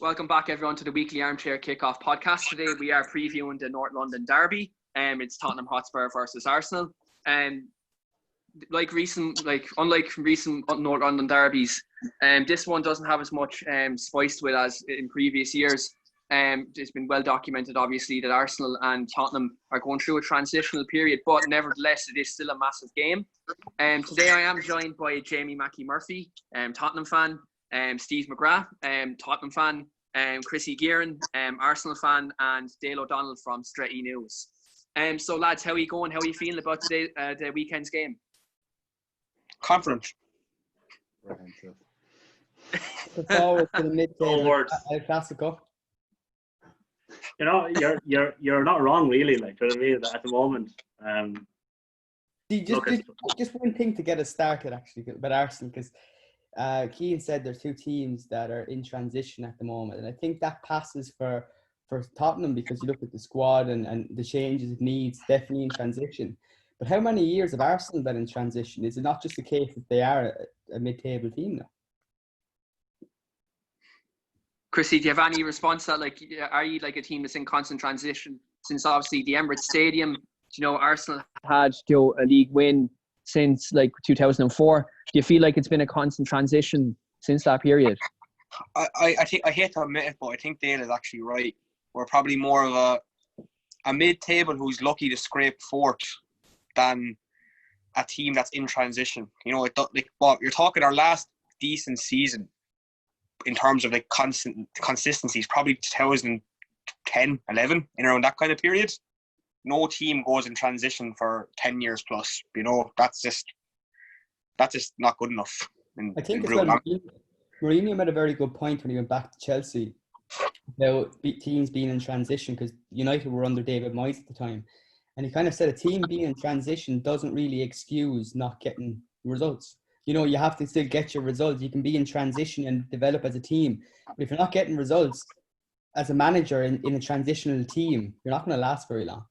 Welcome back, everyone, to the weekly Armchair Kickoff podcast. Today we are previewing the North London derby. It's Tottenham Hotspur versus Arsenal. Unlike recent North London derbies, this one doesn't have as much spice to it as in previous years. It's been well documented, obviously, that Arsenal and Tottenham are going through a transitional period, but nevertheless, it is still a massive game. Today I am joined by Jamie Mackey-Murphy, Tottenham fan, Steve McGrath, Tottenham fan, Chrissy Gearon, Arsenal fan, and Dale O'Donnell from Stretty News. So lads, how are you going? How are you feeling about today, the weekend's game? Confident. It's forward to the mid-table El Clasico. You know, you're not wrong, really. Like, you know what I mean? At the moment, just one thing to get us started, actually, about Arsenal, because Keane said there's two teams that are in transition at the moment, and I think that passes for Tottenham, because you look at the squad and the changes it needs, definitely in transition. But how many years have Arsenal been in transition? Is it not just the case that they are a mid-table team now? Chrissy, do you have any response to that? Like, are you like a team that's in constant transition since obviously the Emirates Stadium? You know, Arsenal had a league win since like 2004. Do you feel like it's been a constant transition since that period? I hate to admit it, but I think Dale is actually right. We're probably more of a mid-table who's lucky to scrape fourth than a team that's in transition. You know, you're talking our last decent season in terms of like consistency is probably 2010, 11, in around that kind of period. No team goes in transition for 10 years plus. You know, that's just not good enough. I think as well, Mourinho made a very good point when he went back to Chelsea about teams being in transition, because United were under David Moyes at the time. And he kind of said a team being in transition doesn't really excuse not getting results. You know, you have to still get your results. You can be in transition and develop as a team. But if you're not getting results as a manager in a transitional team, you're not going to last very long.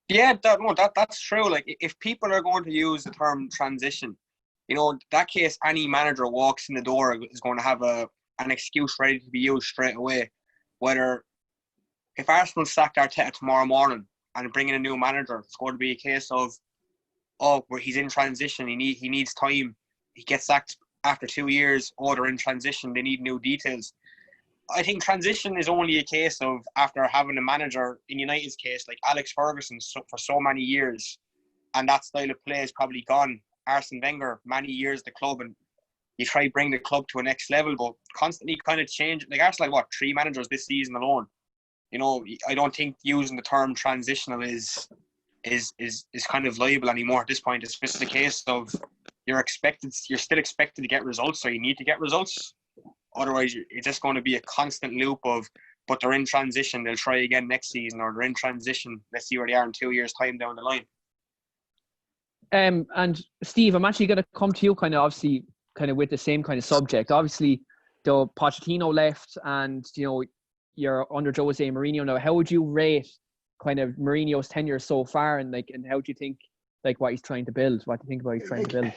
Yeah, that's true. Like, if people are going to use the term transition, you know, in that case, any manager walks in the door is going to have an excuse ready to be used straight away. Whether if Arsenal sack Arteta tomorrow morning and bring in a new manager, it's going to be a case of, where he's in transition, he needs time. He gets sacked after 2 years, they're in transition, they need new details. I think transition is only a case of after having a manager, in United's case, like Alex Ferguson for so many years, and that style of play is probably gone. Arsene Wenger, many years at the club, and you try to bring the club to a next level, but constantly kind of change. Like Arsenal, like 3 managers this season alone. You know, I don't think using the term transitional is kind of liable anymore at this point. It's just a case of you're still expected to get results, so you need to get results. Otherwise, it's just going to be a constant loop of, but they're in transition, they'll try again next season, or they're in transition, let's see where they are in 2 years' time down the line. And Steve, I'm actually going to come to you obviously with the same kind of subject. Obviously, though Pochettino left, and you know you're under Jose Mourinho now. How would you rate kind of Mourinho's tenure so far, and how do you think what he's trying to build? What do you think about what he's trying to build?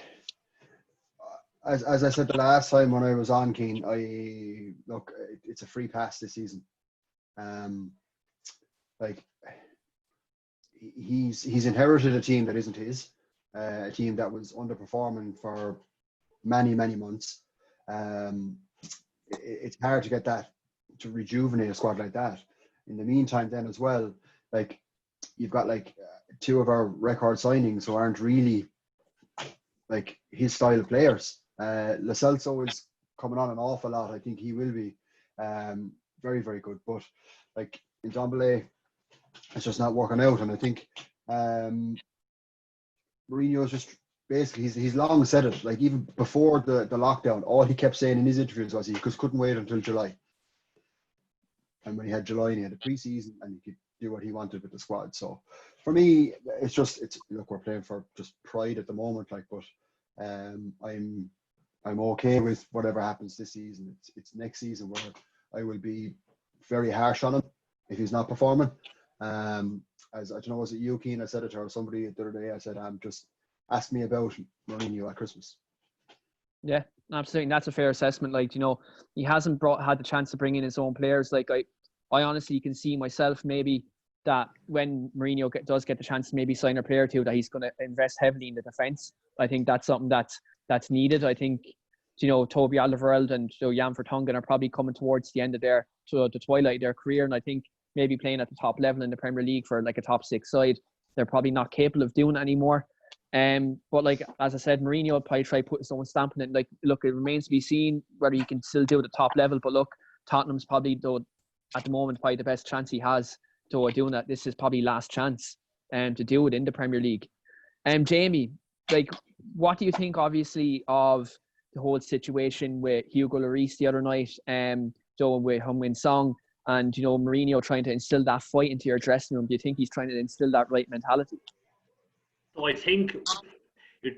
As I said the last time when I was on, Keane, it's a free pass this season. He's inherited a team that isn't his, a team that was underperforming for many months. It's hard to get that, to rejuvenate a squad like that. In the meantime, then as well, like you've got two of our record signings who aren't really like his style of players. Lo Celso is coming on an awful lot. I think he will be very, very good. But like in Ndombele, it's just not working out. And I think Mourinho's just basically, he's long said it. Like even before the lockdown, all he kept saying in his interviews was he just couldn't wait until July. And when he had July, and he had a pre-season, and he could do what he wanted with the squad. So for me, look, we're playing for just pride at the moment. But I'm okay with whatever happens this season. It's next season where I will be very harsh on him if he's not performing. As I don't know, was it you, Keane? I said it to somebody the other day. I said, just ask me about Mourinho at Christmas. Yeah, Absolutely, and that's a fair assessment. Like, he hasn't had the chance to bring in his own players. Like, I honestly can see myself maybe that when Mourinho does get the chance to maybe sign a player or two, that he's going to invest heavily in the defence. I think that's something that's needed. I think, Toby Alderweireld and Jan Vertonghen are probably coming towards the end of the twilight of their career, and I think maybe playing at the top level in the Premier League for like a top 6 side, they're probably not capable of doing it anymore. But like, as I said, Mourinho will probably try to put his own stamp on it. Like, look, it remains to be seen whether he can still do it at the top level. But look, Tottenham's probably, though, at the moment, probably the best chance he has to doing that. This is probably last chance to do it in the Premier League. Jamie, like, what do you think, obviously, of the whole situation with Hugo Lloris the other night, with Heung-min Son, and Mourinho trying to instill that fight into your dressing room? Do you think he's trying to instill that right mentality? So I think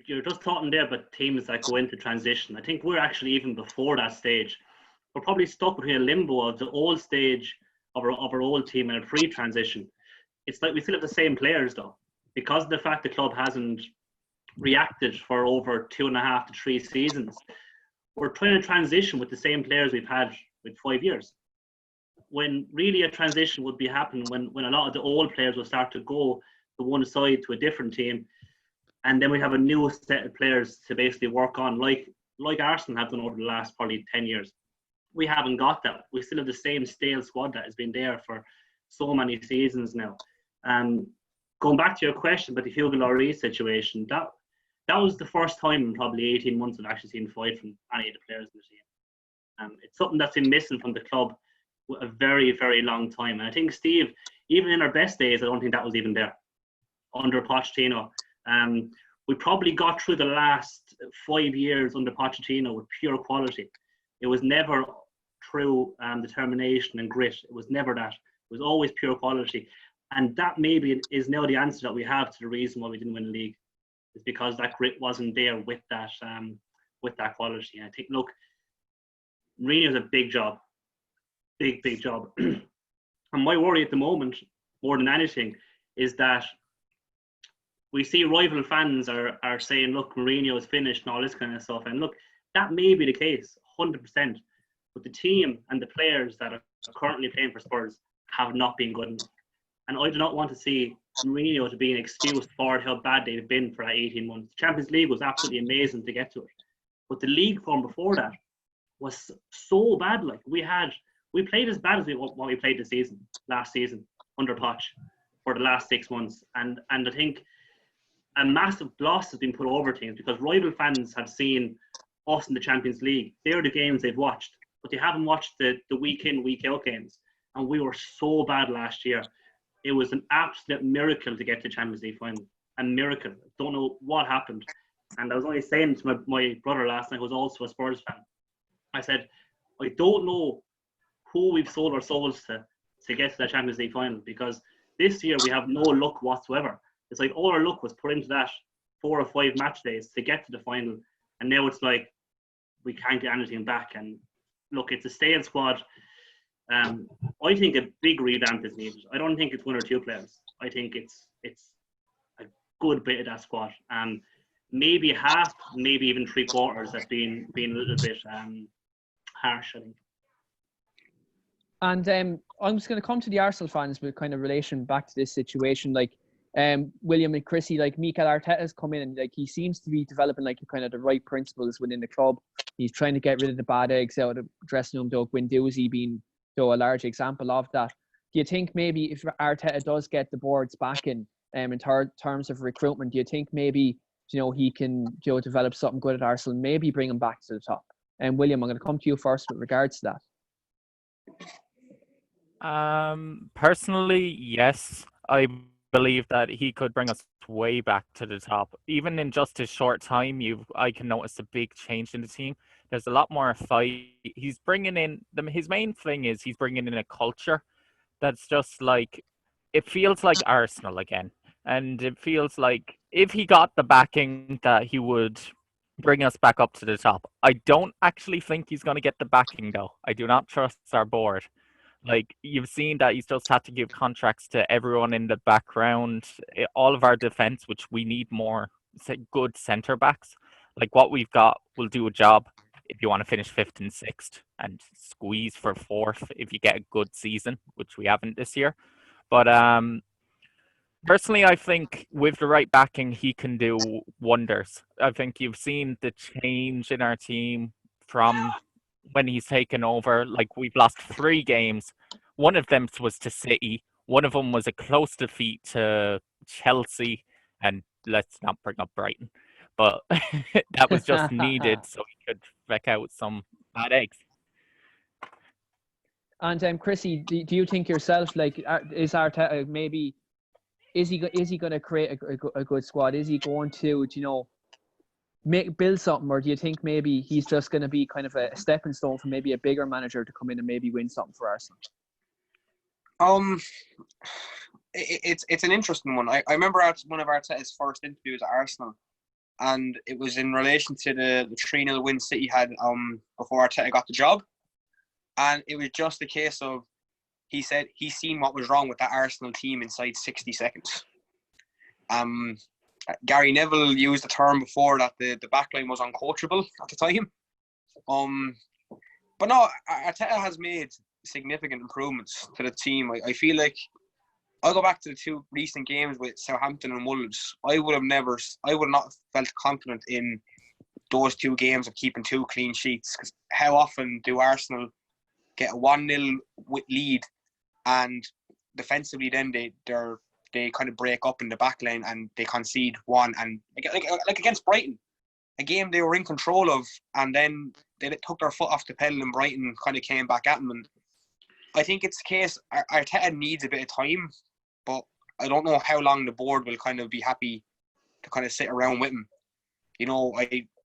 you're just talking there about teams that go into transition. I think we're actually even before that stage. We're probably stuck between a limbo of the old stage of our old team and a pre-transition. It's like we still have the same players though, because of the fact the club hasn't reacted for over 2.5 to 3 seasons. We're trying to transition with the same players we've had with 5 years. When really a transition would be happening when a lot of the old players will start to go to one side to a different team, and then we have a new set of players to basically work on, like Arsenal have done over the last probably 10 years. We haven't got that. We still have the same stale squad that has been there for so many seasons now. Going back to your question about the Hugo Lloris situation, that was the first time in probably 18 months I've actually seen fight from any of the players in the team. It's something that's been missing from the club a very, very long time. And I think, Steve, even in our best days, I don't think that was even there under Pochettino. We probably got through the last 5 years under Pochettino with pure quality. It was never through determination and grit. It was never that. It was always pure quality. And that maybe is now the answer that we have to the reason why we didn't win the league. It's because that grit wasn't there with that quality. And I think, look, Mourinho's a big job. Big job. And my worry at the moment, more than anything, is that we see rival fans are saying, look, Mourinho is finished and all this kind of stuff. And look, that may be the case, 100%. But the team and the players that are currently playing for Spurs have not been good enough. And I do not want to see Mourinho to be an excuse for how bad they've been for that 18 months. The Champions League was absolutely amazing to get to it. But the league form before that was so bad. Like, we played as bad as what we played last season under Poch for the last 6 months. And I think a massive gloss has been put over teams because rival fans have seen us in the Champions League. They're the games they've watched, but they haven't watched the week in, week out games. And we were so bad last year. It was an absolute miracle to get to the Champions League final. A miracle. Don't know what happened. And I was only saying to my brother last night, who was also a Spurs fan, I said, I don't know who we've sold our souls to get to the Champions League final, because this year we have no luck whatsoever. It's like all our luck was put into that 4 or 5 match days to get to the final, and now it's like we can't get anything back. And look, it's a stale squad. I think a big revamp is needed. I don't think it's 1 or 2 players. I think it's a good bit of that squad. Maybe half, maybe even 3/4 have been a little bit harsh, I think. And I'm just going to come to the Arsenal fans with kind of relation back to this situation. Like, William and Chrissy, like, Mikel Arteta's come in and like he seems to be developing like kind of the right principles within the club. He's trying to get rid of the bad eggs out of the dressing room, though Guendouzi being a large example of that. Do you think maybe if Arteta does get the boards back in terms of recruitment, do you think maybe he can develop something good at Arsenal, maybe bring him back to the top? And William, I'm going to come to you first with regards to that. Personally, yes, I believe that he could bring us way back to the top. Even in just a short time, I can notice a big change in the team. There's a lot more fight. He's bringing in his main thing is he's bringing in a culture that's just like, it feels like Arsenal again, and it feels like if he got the backing that he would bring us back up to the top. I don't actually think he's going to get the backing though. I do not trust our board. Like, you've seen that he's just had to give contracts to everyone in the background. All of our defense, which we need more good centre backs. Like, what we've got will do a job. if you want to finish 5th and 6th and squeeze for 4th if you get a good season, which we haven't this year. But personally, I think with the right backing, he can do wonders. I think you've seen the change in our team from when he's taken over. Like, we've lost 3 games. One of them was to City. One of them was a close defeat to Chelsea. And let's not bring up Brighton. But that was just needed so he could wreck out some bad eggs. And Chrissy, do you think yourself, like, is Arteta maybe, is he going to create a good squad? Is he going to, you know, build something, or do you think maybe he's just going to be kind of a stepping stone for maybe a bigger manager to come in and maybe win something for Arsenal? It's an interesting one. I remember one of Arteta's first interviews at Arsenal, and it was in relation to the 3-0 win City had before Arteta got the job. And it was just a case of, he said he's seen what was wrong with that Arsenal team inside 60 seconds. Gary Neville used the term before that the backline was uncoachable at the time. But no, Arteta has made significant improvements to the team. I feel like, I'll go back to the 2 recent games with Southampton and Wolves. I would not felt confident in those 2 games of keeping 2 clean sheets, because how often do Arsenal get a 1-0 lead and defensively then they kind of break up in the back line and they concede 1, and like against Brighton, a game they were in control of, and then they took their foot off the pedal and Brighton kind of came back at them. And I think it's the case, Arteta needs a bit of time, but I don't know how long the board will kind of be happy to kind of sit around with him. You know,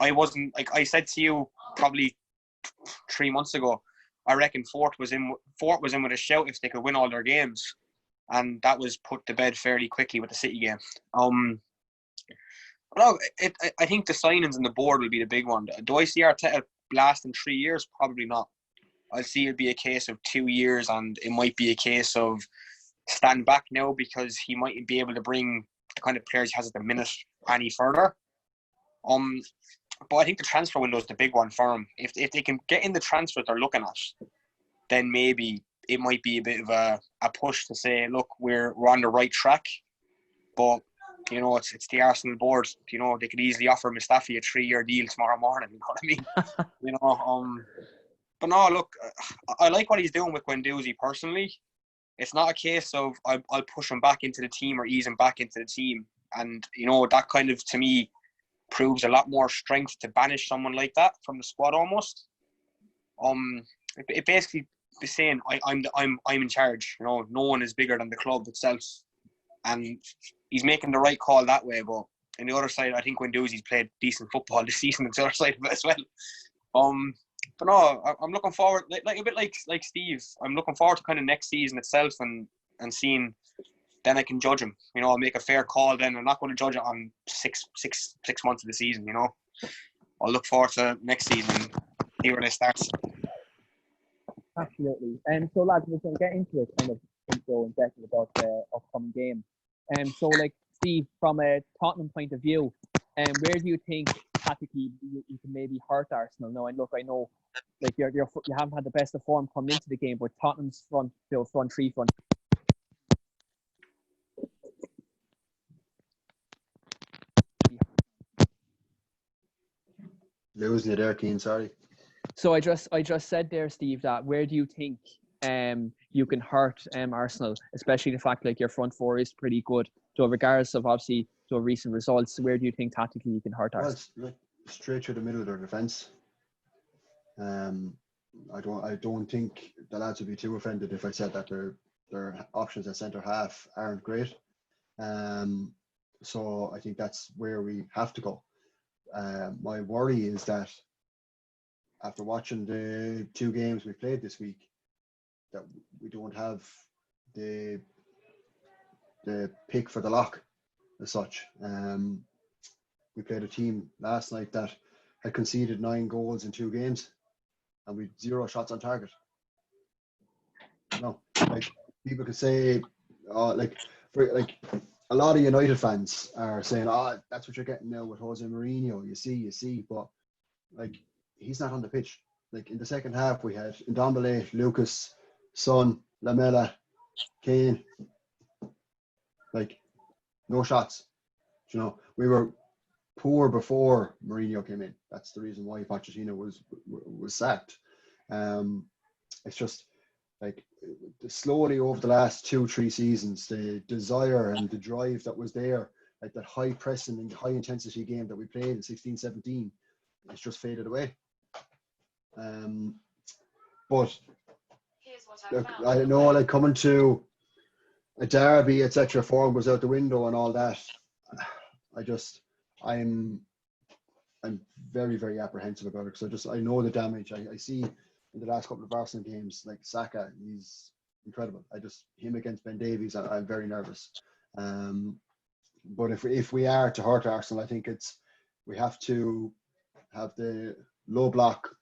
I wasn't, like I said to you probably 3 months ago, I reckon Fort was in with a shout if they could win all their games, and that was put to bed fairly quickly with the City game. I think the signings on the board will be the big one. Do I see Arteta lasting 3 years? Probably not. I see it be a case of 2 years, and it might be a case of stand back now because he might be able to bring the kind of players he has at the minute any further. But I think the transfer window is the big one for him. If they can get in the transfers they're looking at, then maybe it might be a bit of a push to say, look, we're on the right track. But, you know, it's the Arsenal board. You know, they could easily offer Mustafi a 3-year deal tomorrow morning. You know what I mean? You know, but no, look, I like what he's doing with Guendouzi personally. It's not a case of I'll push him back into the team or ease him back into the team. And, you know, that kind of, to me, proves a lot more strength to banish someone like that from the squad almost. It basically is saying I'm in charge. You know, no one is bigger than the club itself, and he's making the right call that way. But on the other side, I think Guendouzi's played decent football this season on the other side of it as well. But no, I'm looking forward, like a bit like Steve. I'm looking forward to kind of next season itself and seeing. Then I can judge him. You know, I'll make a fair call then. I'm not going to judge it on six months of the season, you know. I'll look forward to next season and see where they start. Absolutely. So, lads, we're going to get into it kind of intro and depth about the upcoming game. So, like, Steve, from a Tottenham point of view, where do you think tactically you can maybe hurt Arsenal? Now, and look, I know like you haven't had the best of form coming into the game, but Tottenham's front three. Losing you there, Keane, sorry. So I just said there, Steve, that where do you think you can hurt Arsenal, especially the fact like your front four is pretty good. So regardless of obviously recent results, where do you think tactically you can hurt Arsenal? Well, straight through the middle of their defence. I don't think the lads would be too offended if I said that their options at centre half aren't great. So I think that's where we have to go. My worry is that after watching the 2 games we played this week, that we don't have the pick for the lock as such. We played a team last night that had conceded 9 goals in 2 games, and we 0 shots on target. No, like people could say, like a lot of United fans are saying, that's what you're getting now with Jose Mourinho. You see, but like he's not on the pitch. Like in the second half, we had Ndombele, Lucas, Son, Lamela, Kane. Like no shots. You know, we were poor before Mourinho came in. That's the reason why Pochettino was sacked. It's just like slowly over the last 2-3 seasons, the desire and the drive that was there, like that high pressing and high intensity game that we played in 16-17, it's just faded away. But look, I don't know, like coming to a derby, etc., form goes out the window and all that. I'm very, very apprehensive about it because I know the damage I see in the last couple of Arsenal games. Like Saka, he's incredible. Him against Ben Davies, I'm very nervous. But if we are to hurt Arsenal, I think we have to have the low block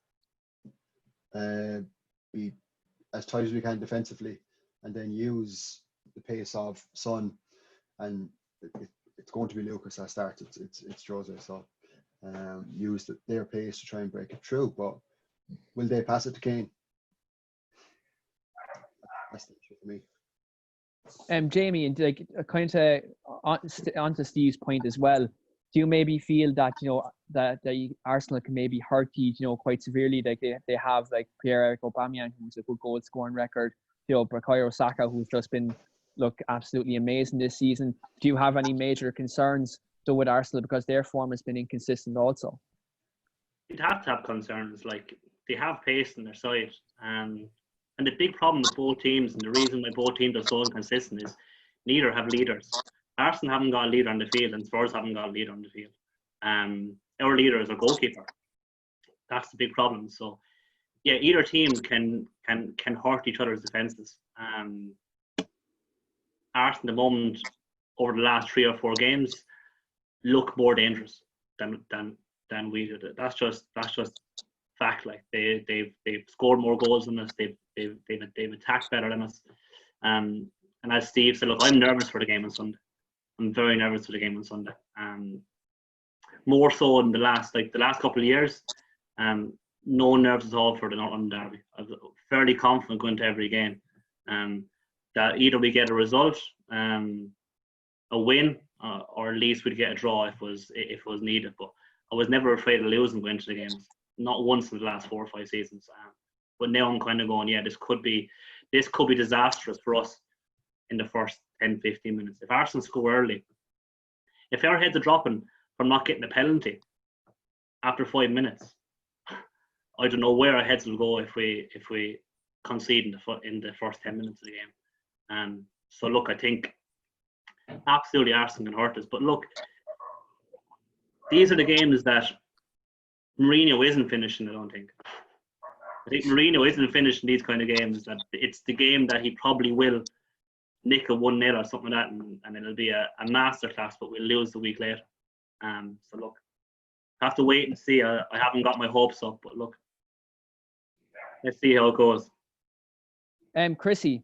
be as tight as we can defensively, and then use the pace of Son, and it's going to be Lucas that starts. It's Jose, so use their pace to try and break it through. But will they pass it to Kane? That's the issue for me. Jamie, and like kind of onto Steve's point as well. Do you maybe feel that that Arsenal can maybe hurt you quite severely? Like they have like Pierre-Emerick Aubameyang, who's a good goal scoring record. Bukayo Saka, who's just been absolutely amazing this season. Do you have any major concerns though with Arsenal because their form has been inconsistent also? You'd have to have concerns. Like they have pace on their side, and the big problem with both teams, and the reason why both teams are so inconsistent, is neither have leaders. Arsenal haven't got a leader on the field, and Spurs haven't got a leader on the field. Our leader is our goalkeeper. That's the big problem. So, yeah, either team can hurt each other's defences. Arsenal, at the moment, over the last 3 or 4 games, look more dangerous than we did. That's just fact. Like they've scored more goals than us. They've attacked better than us. And as Steve said, look, I'm nervous for the game on Sunday. I'm very nervous for the game on Sunday. More so in the last couple of years. No nerves at all for the North London derby. I was fairly confident going to every game. That either we get a result, a win, or at least we'd get a draw if it was needed. But I was never afraid of losing going to the games. Not once in the last 4 or 5 seasons. But now I'm kind of going, yeah, this could be disastrous for us in the first 10-15 minutes. If Arsenal score early, if our heads are dropping from not getting a penalty after 5 minutes, I don't know where our heads will go if we concede in the first 10 minutes of the game. So look, I think absolutely Arsenal can hurt us. But look, these are the games that Mourinho isn't finishing, I don't think. I think Mourinho isn't finishing these kind of games. That it's the game that he probably will nick a 1-0 or something like that, and it'll be a masterclass, but we'll lose the week later. So look, I have to wait and see. I haven't got my hopes up, but look, let's see how it goes. Chrissy,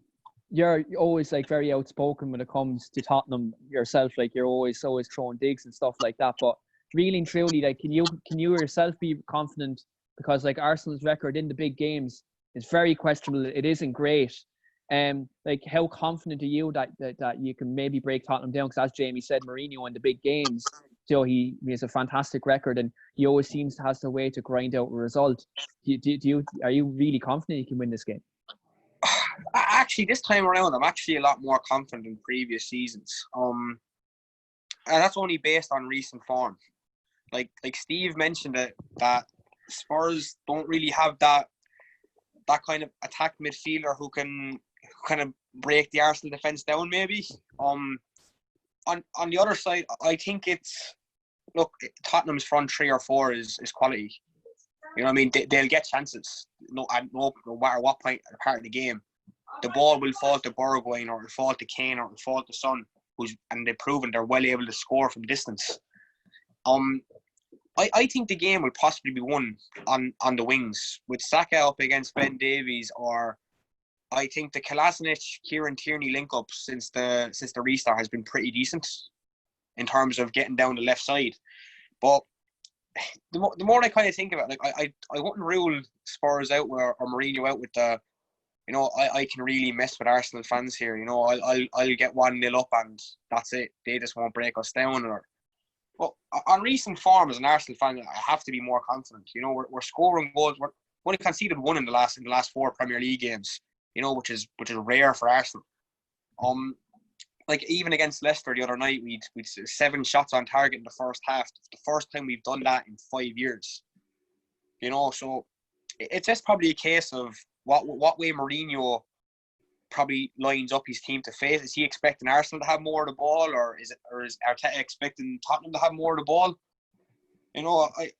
you're always like very outspoken when it comes to Tottenham yourself. Like you're always throwing digs and stuff like that. But really and truly, like can you yourself be confident? Because like Arsenal's record in the big games is very questionable. It isn't great. Like how confident are you that you can maybe break Tottenham down? Because as Jamie said, Mourinho in the big games, he has a fantastic record, and he always seems to have the way to grind out a result. Are you really confident you can win this game? Actually, this time around, I'm actually a lot more confident than previous seasons. And that's only based on recent form. Like Steve mentioned it, that Spurs don't really have that kind of attack midfielder who can kind of break the Arsenal defence down, maybe. On the other side, I think Tottenham's front 3 or 4 is quality. You know what I mean? They'll get chances. No matter what point or part of the game. The ball will fall to Bergwijn, or it'll fall to Kane, or it'll fall to Son, and they've proven they're well able to score from distance. I think the game will possibly be won on the wings with Saka up against Ben Davies, or I think the Kolasinac-Kieran Tierney link-up since the restart has been pretty decent in terms of getting down the left side. But the more I kind of think about it, like I wouldn't rule Spurs out or Mourinho out with the, I can really mess with Arsenal fans here. I'll get 1-0 up and that's it. They just won't break us down. But on recent form as an Arsenal fan, I have to be more confident. We're scoring goals. We're only conceded one in the last 4 Premier League games. Which is rare for Arsenal. Like even against Leicester the other night, we'd 7 shots on target in the first half. It's the first time we've done that in 5 years. So it's just probably a case of what way Mourinho probably lines up his team to face. Is he expecting Arsenal to have more of the ball, or is Arteta expecting Tottenham to have more of the ball? I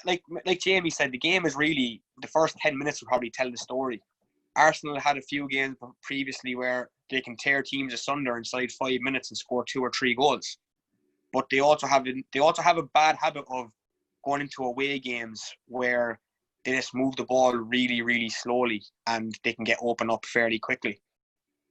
like Jamie said, the game is really, the first 10 minutes will probably tell the story. Arsenal had a few games previously where they can tear teams asunder inside 5 minutes and score 2 or 3 goals. But they also have a bad habit of going into away games where they just move the ball really, really slowly and they can get open up fairly quickly.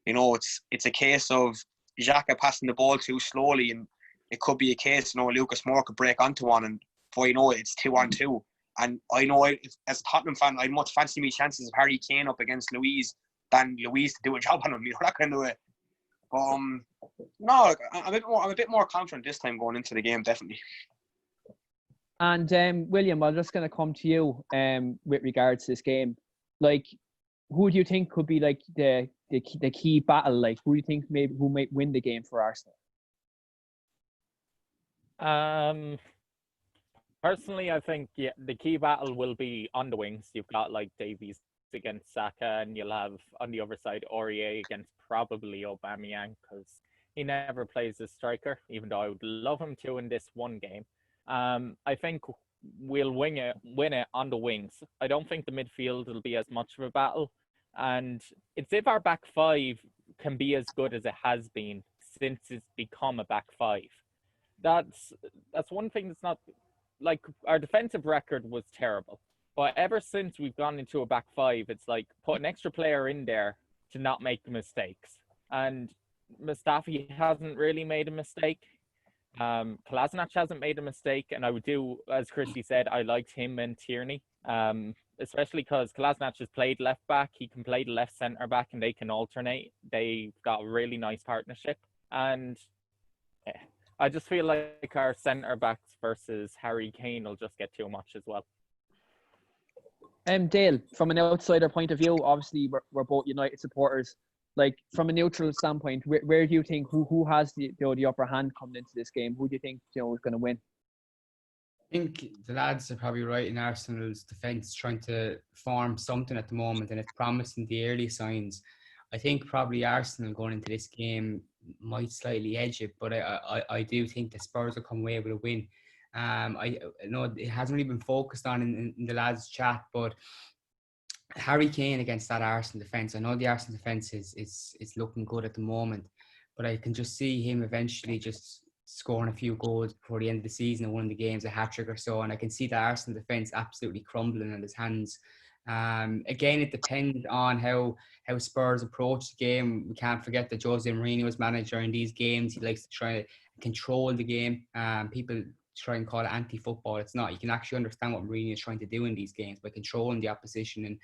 It's a case of Xhaka passing the ball too slowly, and it could be a case, Lucas Moore could break onto one, and before you know it, it's 2-on-2. And I know, as a Tottenham fan, I'd much fancy me chances of Harry Kane up against Luiz than Luiz to do a job on him, that kind of way. But no, I'm a bit more confident this time going into the game, definitely. And William, I'm just going to come to you with regards to this game. Like, who do you think could be like the key battle? Like, who do you think who might win the game for Arsenal? Personally, I think the key battle will be on the wings. You've got like Davies against Saka, and you'll have on the other side Aurier against probably Aubameyang, because he never plays as striker, even though I would love him to in this one game. I think we'll win it on the wings. I don't think the midfield will be as much of a battle, and it's if our back 5 can be as good as it has been since it's become a back 5. That's one thing that's not. Like, our defensive record was terrible, but ever since we've gone into a back 5, it's like put an extra player in there to not make mistakes. And Mustafi hasn't really made a mistake. Kolasinac hasn't made a mistake, and I would do, as Chrissy said, I liked him and Tierney, especially because Kolasinac has played left back. He can play the left centre back, and they can alternate. They've got a really nice partnership, and I just feel like our centre backs versus Harry Kane will just get too much as well. Dale, from an outsider point of view, obviously we're both United supporters. Like, from a neutral standpoint, where do you think who has the upper hand coming into this game? Who do you think is going to win? I think the lads are probably right in Arsenal's defence, trying to form something at the moment, and it's promising the early signs. I think probably Arsenal going into this game might slightly edge it, but I do think the Spurs will come away with a win. I know it hasn't really been focused on in the lads' chat, but Harry Kane against that Arsenal defence. I know the Arsenal defence is looking good at the moment, but I can just see him eventually just scoring a few goals before the end of the season and winning the games, a hat-trick or so, and I can see the Arsenal defence absolutely crumbling in his hands. Again, it depends on how Spurs approach the game. We can't forget that Jose Mourinho is manager in these games. He likes to try to control the game. People try and call it anti-football. It's not. You can actually understand what Mourinho is trying to do in these games by controlling the opposition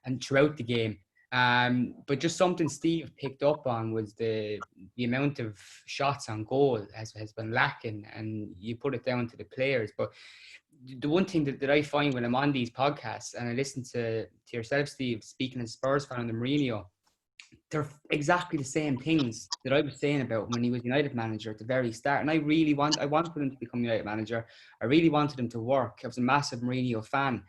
and throughout the game. But just something Steve picked up on was the amount of shots on goal has been lacking, and you put it down to the players. But the one thing that I find when I'm on these podcasts and I listen to yourself, Steve, speaking as Spurs fan under Mourinho, they're exactly the same things that I was saying about when he was United manager at the very start. And I wanted him to become United manager. I really wanted him to work. I was a massive Mourinho fan.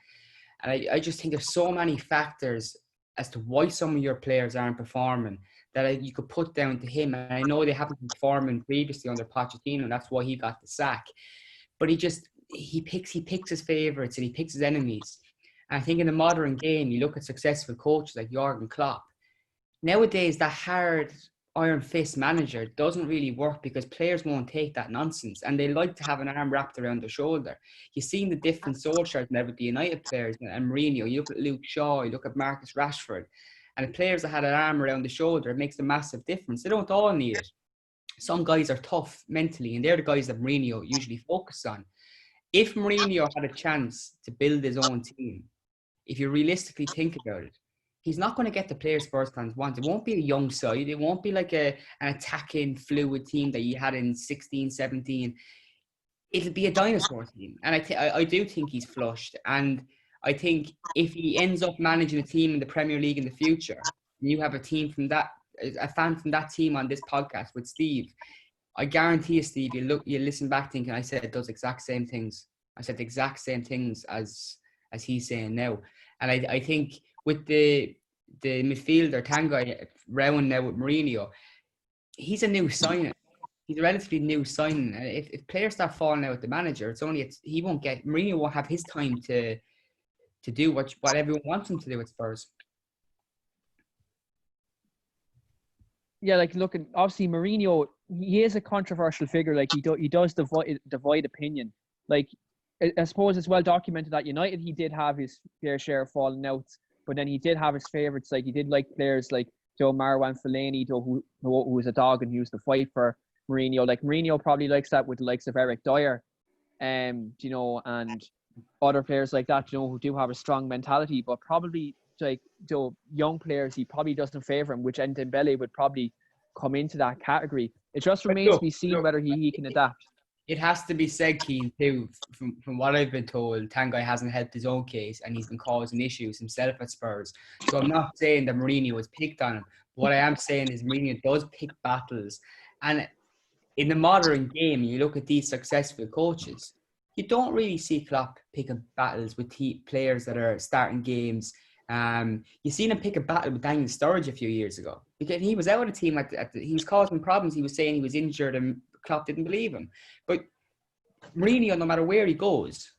And I just think there's so many factors as to why some of your players aren't performing that you could put down to him. And I know they haven't been performing previously under Pochettino, and that's why he got the sack. But he picks his favourites and he picks his enemies. And I think in the modern game, you look at successful coaches like Jurgen Klopp. Nowadays, that hard iron fist manager doesn't really work because players won't take that nonsense, and they like to have an arm wrapped around their shoulder. You've seen the different Solskjaer now with the United players and Mourinho. You look at Luke Shaw, you look at Marcus Rashford, and the players that had an arm around the shoulder, it makes a massive difference. They don't all need it. Some guys are tough mentally, and they're the guys that Mourinho usually focuses on. if Mourinho had a chance to build his own team, if you realistically think about it, he's not going to get the players Spurs fans want. It won't be a young side. It won't be like an attacking, fluid team that you had in 16, 17. It'll be a dinosaur team. And I do think he's flushed. And I think if he ends up managing a team in the Premier League in the future, and you have a fan from that team on this podcast with Steve, I guarantee you, Steve, you listen back thinking I said those exact same things. I said the exact same things as he's saying now. And I think with the midfielder Tanguy round now with Mourinho, he's a new signing. He's a relatively new signing. And if players start falling out with the manager, Mourinho won't have his time to do what everyone wants him to do with Spurs. Yeah, like looking, obviously Mourinho, he is a controversial figure. Like he does divide opinion. Like I suppose it's well documented that United, he did have his fair share of falling outs, but then he did have his favourites. Like he did like players like Joe Marwan Fellaini, who was a dog and he used to fight for Mourinho. Like Mourinho probably likes that with the likes of Eric Dier, and other players like that, who do have a strong mentality, but probably like young players he probably doesn't favour him, which Dembele would probably come into that category. It just remains to be seen whether he can adapt. It has to be said, Keane, too, from what I've been told, Tanguy hasn't helped his own case and he's been causing issues himself at Spurs. So I'm not saying that Mourinho has picked on him. What I am saying is Mourinho does pick battles. And in the modern game, you look at these successful coaches, you don't really see Klopp picking battles with players that are starting games. You seen him pick a battle with Daniel Sturridge a few years ago because he was out of the team he was causing problems. He was saying he was injured and Klopp didn't believe him. But Mourinho, no matter where he goes,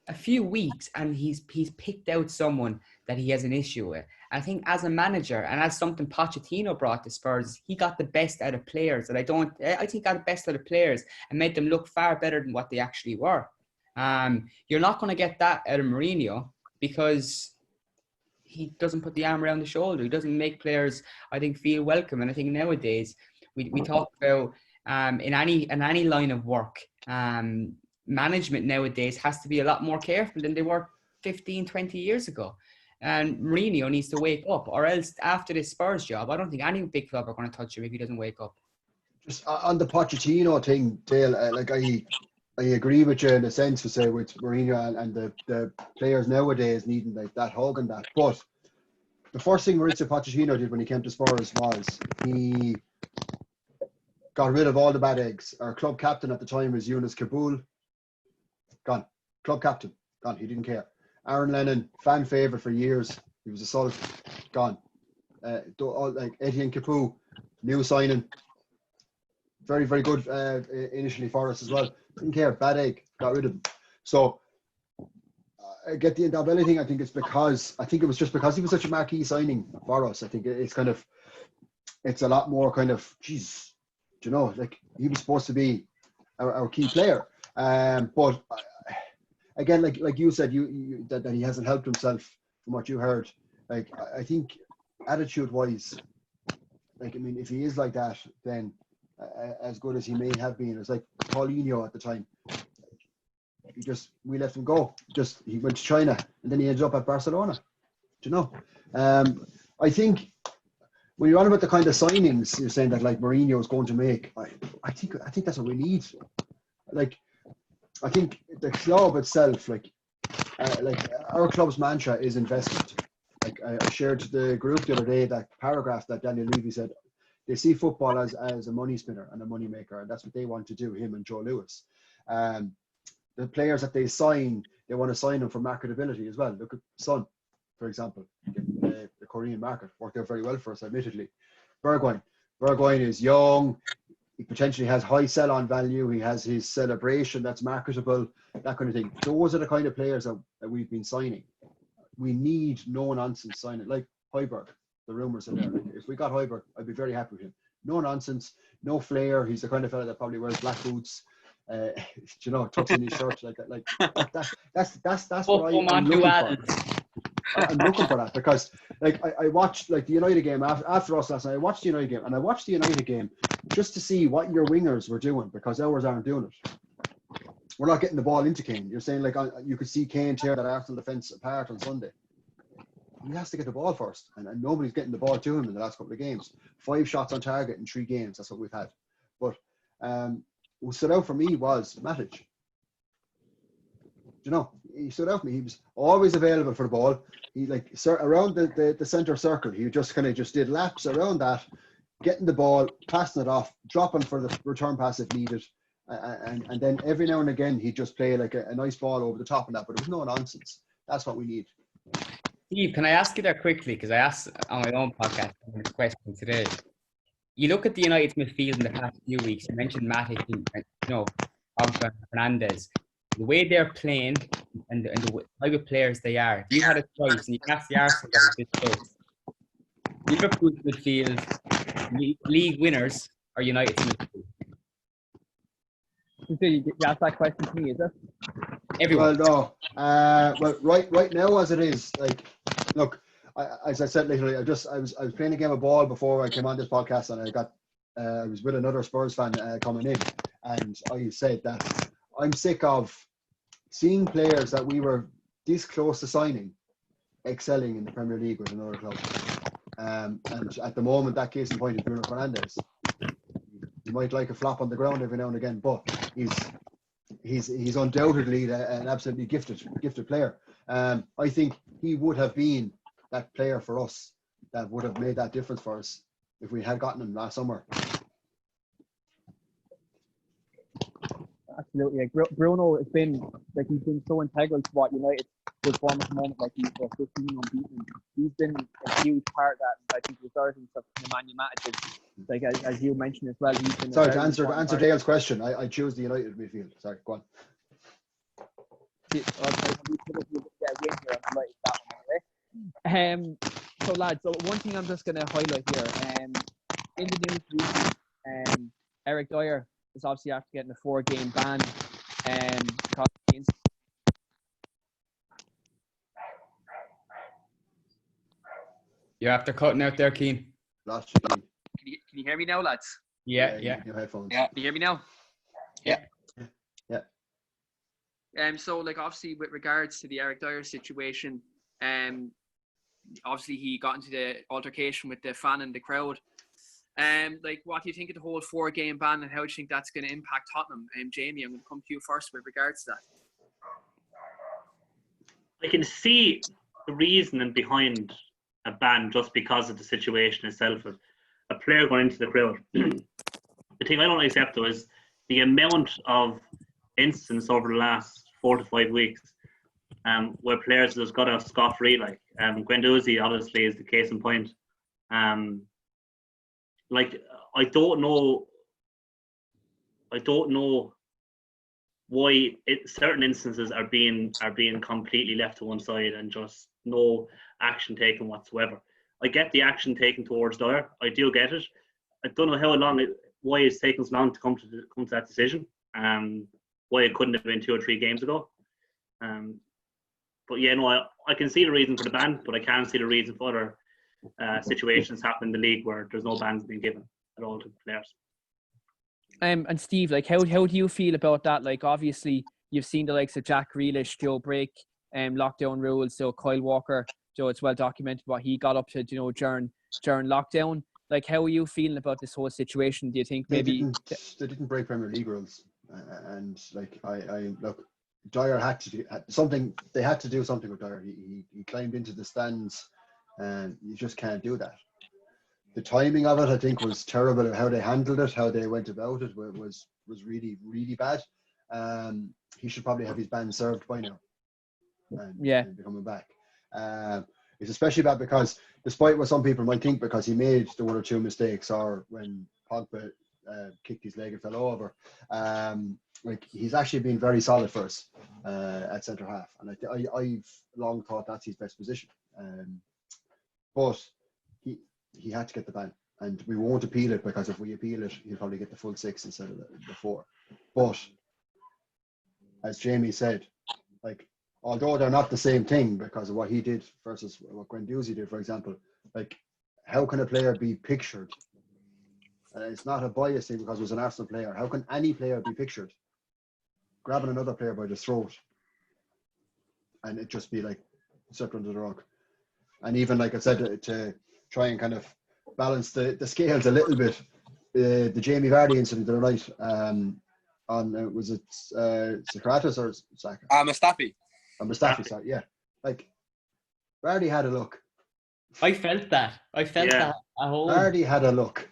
a few weeks and he's picked out someone that he has an issue with. I think as a manager and as something Pochettino brought to Spurs, he got the best out of players I think he got the best out of players and made them look far better than what they actually were. You're not going to get that out of Mourinho because he doesn't put the arm around the shoulder. He doesn't make players, I think, feel welcome. And I think nowadays we talk about in any line of work, management nowadays has to be a lot more careful than they were 15, 20 years ago. And Mourinho needs to wake up, or else after this Spurs job, I don't think any big club are going to touch him if he doesn't wake up. Just on the Pochettino thing, Dale, I agree with you in a sense to say with Mourinho and the players nowadays needing like that hug and that. But the first thing Maurizio Pochettino did when he came to Spurs was he got rid of all the bad eggs. Our club captain at the time was Yunus Kabul. Gone. Club captain. Gone. He didn't care. Aaron Lennon, fan favourite for years. He was a solid. Gone. Like Etienne Capoue, new signing. Very, very good initially for us as well. Didn't care. Bad egg. Got rid of him. So I get the Dembele thing. I think it was just because he was such a marquee signing for us. I think it's a lot more kind of, geez, like he was supposed to be our key player. But again, like you said, that he hasn't helped himself from what you heard. Like I think attitude-wise, like I mean, if he is like that, then as good as he may have been, it's like Paulinho at the time. We let him go. He went to China and then he ended up at Barcelona. I think when you're on about the kind of signings you're saying that like Mourinho is going to make, I think that's what we need. Like I think the club itself, like our club's mantra is investment. Like I shared to the group the other day that paragraph that Daniel Levy said. They see football as a money spinner and a money maker, and that's what they want to do, him and Joe Lewis. The players that they sign, they want to sign them for marketability as well. Look at Son, for example. The Korean market worked out very well for us, admittedly. Bergwijn is young. He potentially has high sell-on value. He has his celebration that's marketable, that kind of thing. Those are the kind of players that we've been signing. We need no-nonsense signing, like Højbjerg. The rumours are there. Like, if we got Højbjerg, I'd be very happy with him. No nonsense, no flair. He's the kind of fella that probably wears black boots. Tucks in his shirt like that. That's what I'm looking for. I'm looking for that because, like, I watched like the United game after us last night. I watched the United game, and I watched the United game just to see what your wingers were doing because ours aren't doing it. we're not getting the ball into Kane. You're saying like you could see Kane tear that Arsenal defence apart on Sunday. He has to get the ball first, and nobody's getting the ball to him in the last couple of games. 5 shots on target in 3 games. That's what we've had. But what stood out for me was Matic. You know, he stood out for me. He was always available for the ball. He around the centre circle. He just did laps around that, getting the ball, passing it off, dropping for the return pass if needed, and then every now and again he'd just play like a nice ball over the top of that. But it was no nonsense. That's what we need. Steve, can I ask you there quickly? Because I asked on my own podcast a question today. You look at the United midfield in the past few weeks. You mentioned Matic and Pogba and Fernandes. The way they're playing and the type of players they are. If you had a choice and you can ask the Arsenal guys this close, Liverpool's midfield, league winners, or United's midfield? You asked that question to me, is it? Everyone. Well, no. Well, right now as it is, like, look, as I said literally, I was playing a game of ball before I came on this podcast, and I was with another Spurs fan coming in, and I said that I'm sick of seeing players that we were this close to signing excelling in the Premier League with another club. And at the moment, that case in point is Bruno Fernandes. He might like a flop on the ground every now and again, but he's undoubtedly an absolutely gifted player. I think he would have been that player for us that would have made that difference for us if we had gotten him last summer. Absolutely. Like Bruno has been he's been so integral to what United was formed at the moment. Like he's 15 unbeaten. He's been a huge part of that. I think regardless of Nemanja Matic, like as you mentioned as well, he's been. Sorry, to answer Dale's question, I choose the United midfield. Sorry, go on. So lads, so one thing I'm just going to highlight here, in the news recently, Eric Diers is obviously after getting a 4-game ban, You're after cutting out there, Keane. Lost you, Keane. Can you hear me now, lads? Yeah. Your headphones. Yeah. Can you hear me now? Yeah. So like obviously with regards to the Eric Diers situation, obviously he got into the altercation with the fan in the crowd. Like what do you think of the whole 4-game ban, and how do you think that's going to impact Tottenham? Jamie, I'm going to come to you first with regards to that. I can see the reasoning behind a ban just because of the situation itself of a player going into the crowd. The thing I don't accept though is the amount of instances over the last 4 to 5 weeks where players just got a scot-free, like Guendouzi obviously is the case in point. Like I don't know why certain instances are being completely left to one side and just no action taken whatsoever. I get the action taken towards Dier. I do get it. I don't know why it's taken so long to come to that decision. Why it couldn't have been 2 or 3 games ago. But yeah, no, I can see the reason for the ban, but I can't see the reason for other situations happening in the league where there's no bans being given at all to players. And Steve, like how do you feel about that? Like obviously you've seen the likes of Jack Grealish, Joe break lockdown rules. So Kyle Walker, Joe, it's well documented what he got up to, during lockdown. Like how are you feeling about this whole situation? Do you think maybe they didn't break Premier League rules, and like I look, Dier had to do something. They had to do something with Dier. He climbed into the stands, and you just can't do that. The timing of it, I think, was terrible. How they handled it, how they went about it, was really, really bad. He should probably have his ban served by now, and be coming back. It's especially bad because, despite what some people might think, because he made the 1 or 2 mistakes, or when Pogba kicked his leg and fell over, like he's actually been very solid for us at centre half, and I've long thought that's his best position. But he had to get the ban, and we won't appeal it, because if we appeal it, he'll probably get the full 6 instead of the 4. But as Jamie said, like, although they're not the same thing because of what he did versus what Guendouzi did, for example, like, how can a player be pictured? And it's not a bias thing because it was an Arsenal player. How can any player be pictured grabbing another player by the throat, and it just be like swept under the rug. And even like I said, to try and kind of balance the scales a little bit, the Jamie Vardy incident the other night, on was it Socrates or Saka? Mustafi. Mustafi, sorry, yeah. Like Vardy had a look. I felt that at home. Vardy had a look.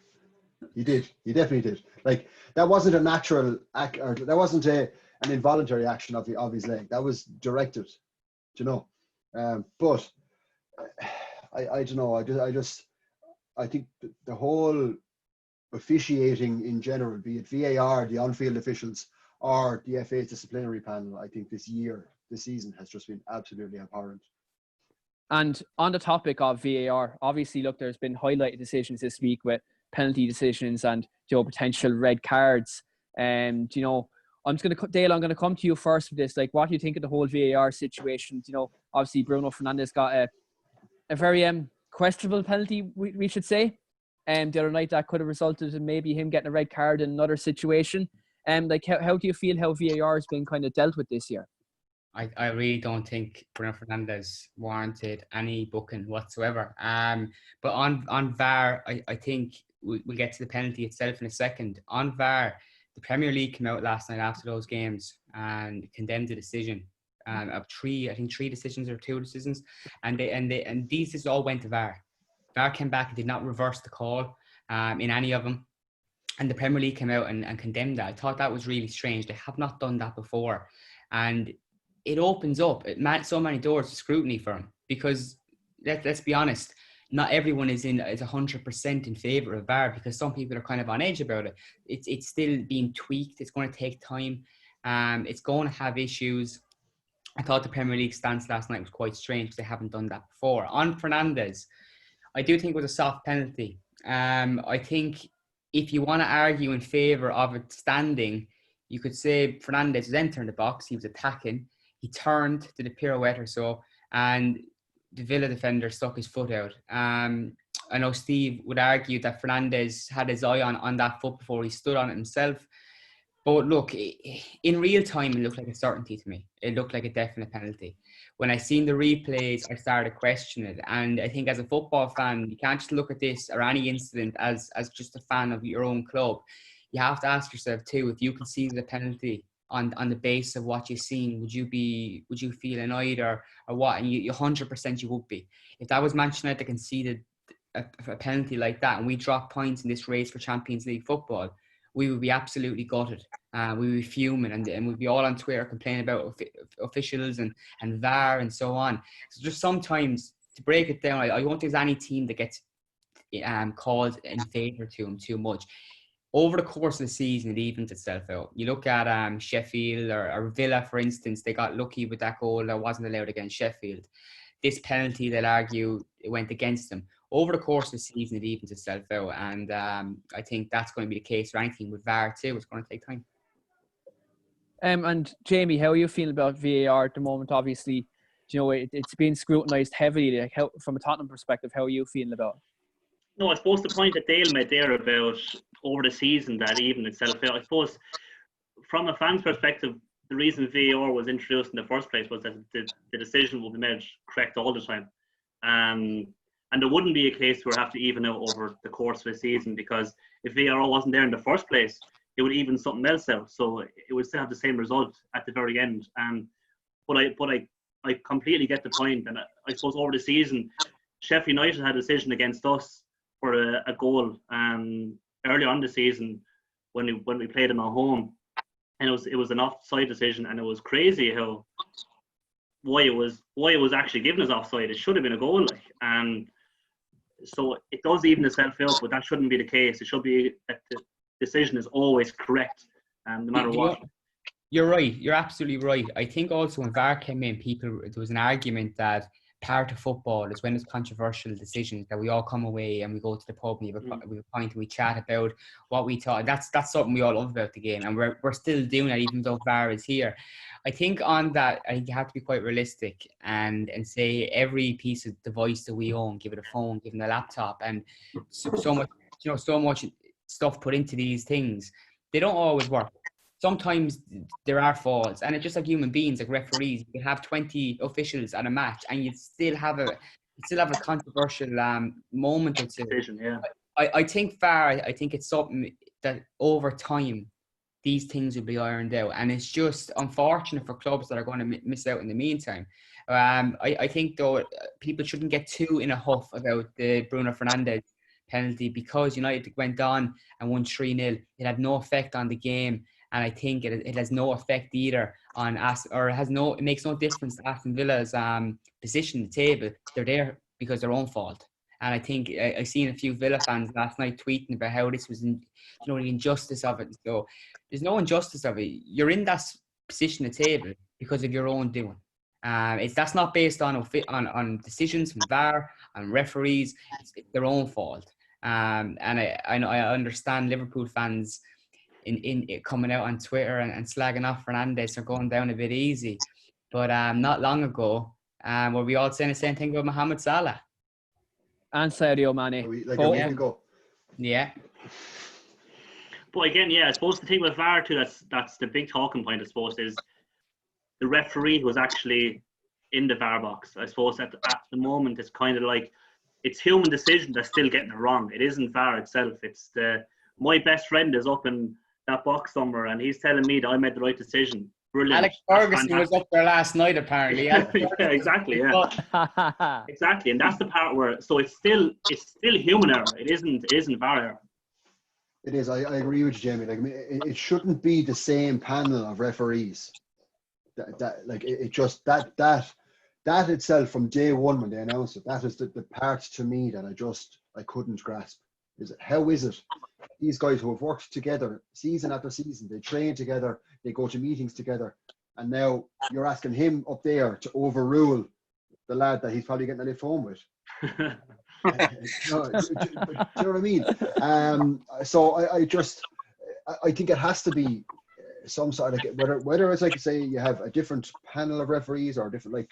He did. He definitely did. Like that wasn't a natural act, or that wasn't an involuntary action of his leg. That was directed. Do you know? But I don't know. I think the whole officiating in general, be it VAR, the on-field officials, or the FA's disciplinary panel, I think this season has just been absolutely abhorrent. And on the topic of VAR, obviously, look, there's been highlighted decisions this week with penalty decisions and potential red cards. And I'm just going to, Dale, I'm going to come to you first with this. Like, what do you think of the whole VAR situation? Obviously Bruno Fernandes got a very questionable penalty, we should say. The other night that could have resulted in maybe him getting a red card in another situation. Like, how do you feel how VAR has been kind of dealt with this year? I really don't think Bruno Fernandes warranted any booking whatsoever. But on VAR, I think we'll get to the penalty itself in a second. On VAR, the Premier League came out last night after those games and condemned the decision of three decisions or 2 decisions, and these all went to VAR. VAR came back and did not reverse the call in any of them, and the Premier League came out and condemned that. I thought that was really strange. They have not done that before, and it opens up so many doors to scrutiny for him, because let's be honest, not everyone is 100% in favour of VAR, because some people are kind of on edge about it. It's still being tweaked. It's going to take time. It's going to have issues. I thought the Premier League stance last night was quite strange because they haven't done that before. On Fernandes, I do think it was a soft penalty. I think if you want to argue in favour of it standing, you could say Fernandes was entering the box. He was attacking. He turned to the pirouette or so, and the Villa defender stuck his foot out. I know Steve would argue that Fernandes had his eye on that foot before he stood on it himself. But look, in real time, it looked like a certainty to me. It looked like a definite penalty. When I seen the replays, I started questioning it. And I think as a football fan, you can't just look at this or any incident as just a fan of your own club. You have to ask yourself too, if you conceded a penalty on the basis of what you've seen, would you feel annoyed or what? And you 100% you would be. If that was Manchester United that conceded a penalty like that and we dropped points in this race for Champions League football, we would be absolutely gutted. We would be fuming and we'd be all on Twitter complaining about officials and VAR and so on. So just sometimes, to break it down, I don't think there's any team that gets called in favour to them too much. Over the course of the season, it evens itself out. You look at Sheffield or Villa, for instance, they got lucky with that goal that wasn't allowed against Sheffield. This penalty, they'll argue, it went against them. Over the course of the season, it evens itself out. And I think that's going to be the case for anything with VAR too. It's going to take time. And Jamie, how are you feeling about VAR at the moment? Obviously, it's being scrutinised heavily. Like, from a Tottenham perspective, how are you feeling about it? No, I suppose the point that Dale made there about over the season that even itself out, I suppose from a fan's perspective, the reason VAR was introduced in the first place was that the decision will be made correct all the time. And there wouldn't be a case where we have to even out over the course of a season, because if VAR wasn't there in the first place, it would even something else out. So it would still have the same result at the very end. But I completely get the point. And I suppose over the season, Sheffield United had a decision against us for a goal earlier on the season when we played them at home, and it was an offside decision, and it was crazy how why it was actually given as offside. It should have been a goal, so it does even itself out, but that shouldn't be the case. It should be that the decision is always correct, no matter what. You're right. You're absolutely right. I think also when VAR came in, there was an argument that part of football is when there's controversial decisions that we all come away and we go to the pub and we have a pint and we chat about what we thought. That's something we all love about the game, and we're still doing that even though VAR is here. I think on that, I think you have to be quite realistic and say every piece of device that we own, give it a phone, give it a laptop, and so much stuff put into these things, they don't always work. sometimes there are faults, and it's just like human beings, like referees. You can have 20 officials at a match, and you still have a controversial moment or two. Decision, yeah. I think VAR. I think it's something that over time these things will be ironed out, and it's just unfortunate for clubs that are going to miss out in the meantime. I think though people shouldn't get too in a huff about the Bruno Fernandes penalty, because United went on and won 3-0. It had no effect on the game, and I think it has no effect either on us, or it makes no difference to Aston Villa's position in the table. They're there because of their own fault. And I think I seen a few Villa fans last night tweeting about how this was, the injustice of it. So there's no injustice of it. You're in that position at the table because of your own doing. That's not based on decisions from VAR and referees. It's their own fault. And I understand Liverpool fans in coming out on Twitter and slagging off Fernandes are going down a bit easy. But not long ago, were we all saying the same thing about Mohamed Salah? And Sadio Mane. A week ago. Yeah. But again, I suppose the thing with VAR too, that's the big talking point, I suppose, is the referee who's actually in the VAR box. I suppose at the moment it's kind of like it's human decision that's still getting it wrong. It isn't VAR itself. It's my best friend is up in that box somewhere and he's telling me that I made the right decision. Brilliant. Alex Ferguson was up there last night, apparently. Yeah, exactly. Yeah, exactly. And that's the part where it's still human error. It isn't VAR error. It is. I agree with you, Jamie. Like, I mean, it shouldn't be the same panel of referees. That itself from day one when they announced it, that is the part to me that I couldn't grasp. How is it these guys who have worked together season after season, they train together, they go to meetings together, and now you're asking him up there to overrule the lad that he's probably getting a lift home with. Do you know what I mean? So I think it has to be some sort of, whether it's like, say you have a different panel of referees or different,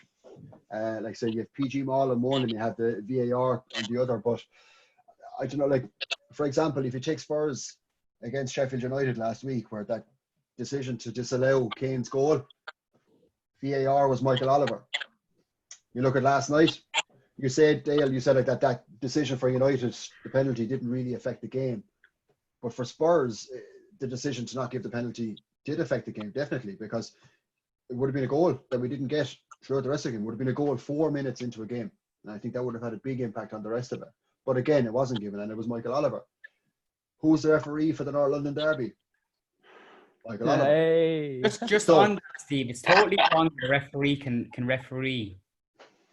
like say you have PG Mall on one and you have the VAR on the other. But I don't know, like, for example, if you take Spurs against Sheffield United last week, where that decision to disallow Kane's goal, VAR was Michael Oliver. You look at last night, you said, Dale, like that decision for United, the penalty didn't really affect the game. But for Spurs, the decision to not give the penalty did affect the game, definitely, because it would have been a goal that we didn't get throughout the rest of the game. It would have been a goal 4 minutes into a game. And I think that would have had a big impact on the rest of it. But again, it wasn't given, and it was Michael Oliver. Who's the referee for the North London Derby? Michael Oliver. Hey. Just on that, Steve, it's totally wrong the referee can referee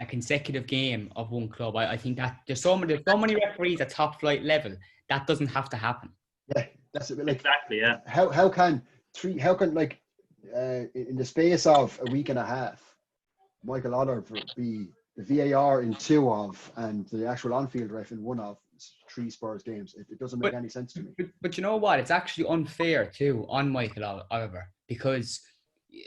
a consecutive game of one club. I think that there's so many referees at top flight level that doesn't have to happen. Yeah, that's it. Like, exactly. Yeah. How can in the space of a week and a half, Michael Oliver be the VAR in 2 of and the actual on-field ref in 1 of 3 Spurs games? It doesn't make any sense to me. But you know what? It's actually unfair too on Michael Oliver, because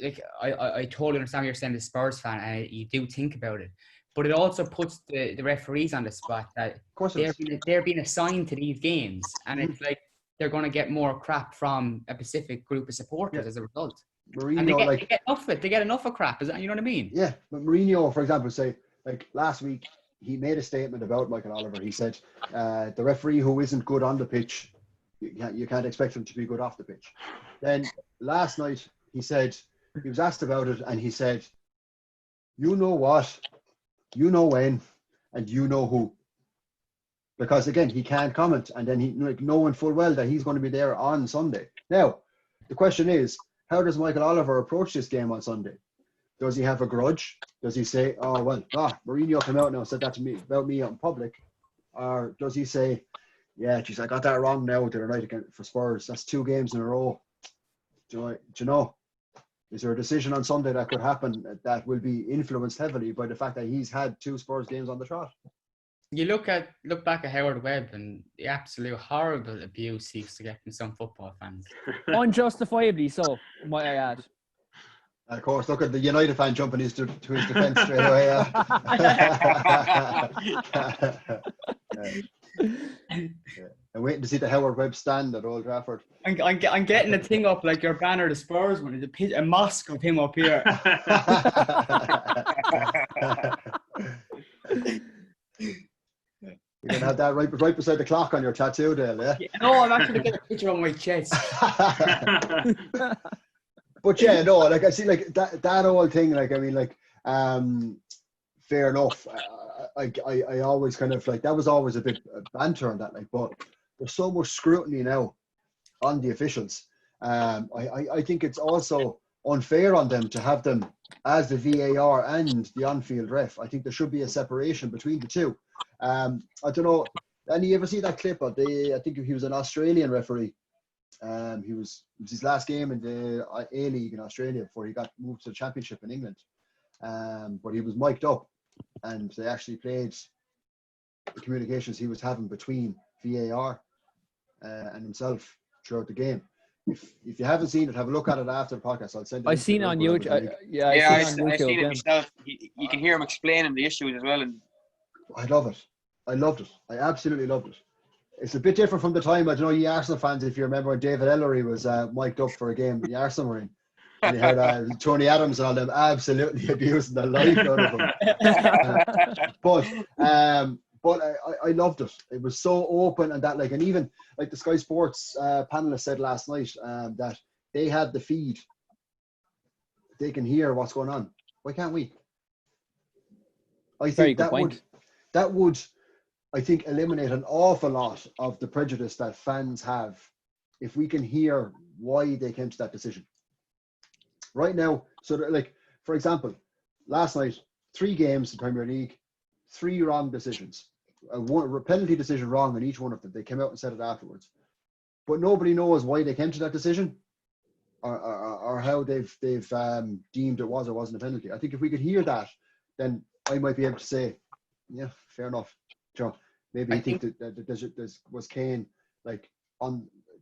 like I totally understand what you're saying, the Spurs fan, and you do think about it. But it also puts the referees on the spot that they're being assigned to these games, and it's like they're going to get more crap from a specific group of supporters as a result. Mourinho, and they get enough of crap. You know what I mean? Yeah, but Mourinho, for example, say, like last week, he made a statement about Michael Oliver. He said, the referee who isn't good on the pitch, you can't expect him to be good off the pitch. Then last night, he said, he was asked about it, and he said, you know what, you know when, and you know who. Because again, he can't comment, and then knowing full well that he's going to be there on Sunday. Now, the question is, how does Michael Oliver approach this game on Sunday? Does he have a grudge? Does he say, oh, well, Mourinho came out now and said that to me about me out in public? Or does he say, yeah, geez, I got that wrong now the other night again for Spurs. That's 2 games in a row. Do you know? Is there a decision on Sunday that could happen that will be influenced heavily by the fact that he's had 2 Spurs games on the trot? You look back at Howard Webb and the absolute horrible abuse he used to get from some football fans. Unjustifiably so, might I add. Of course, look at the United fan jumping to his defence straight away. I'm waiting to see the Howard Webb stand at Old Trafford. I'm getting the thing up like your banner, the Spurs one. It's a mosque of him up here. You're going to have that right beside the clock on your tattoo, Dale, yeah? No, I'm actually getting a picture on my chest. But yeah, no, like I see, like that whole thing, like I mean, like, fair enough. I always kind of like that was always a bit banter on that, like, but there's so much scrutiny now on the officials. I think it's also unfair on them to have them as the VAR and the on-field ref. I think there should be a separation between the two. I don't know. And you ever see that clip of I think he was an Australian referee. It was his last game in the A-League in Australia before he got moved to the Championship in England. But he was mic'd up, and they actually played the communications he was having between VAR and himself throughout the game. If you haven't seen it, have a look at it after the podcast. I'll send it. I've seen it on YouTube. I've seen it myself. You can hear him explaining the issues as well. And I love it. I loved it. I absolutely loved it. It's a bit different from the time, I don't know, you Arsenal fans, if you remember when David Ellery was mic'd up for a game the Arsenal were in. And you heard Tony Adams and all them absolutely abusing the life out of him. But I loved it. It was so open, and that, like, and even like the Sky Sports panelist said last night, that they had the feed. They can hear what's going on. Why can't we? I think that would I think eliminate an awful lot of the prejudice that fans have if we can hear why they came to that decision. Right now, so that, like, for example, last night, 3 games in Premier League, 3 wrong decisions. One penalty decision wrong in each one of them. They came out and said it afterwards. But nobody knows why they came to that decision or how they've deemed it was or wasn't a penalty. I think if we could hear that, then I might be able to say, yeah, fair enough. Joe, maybe I think that was Kane, like,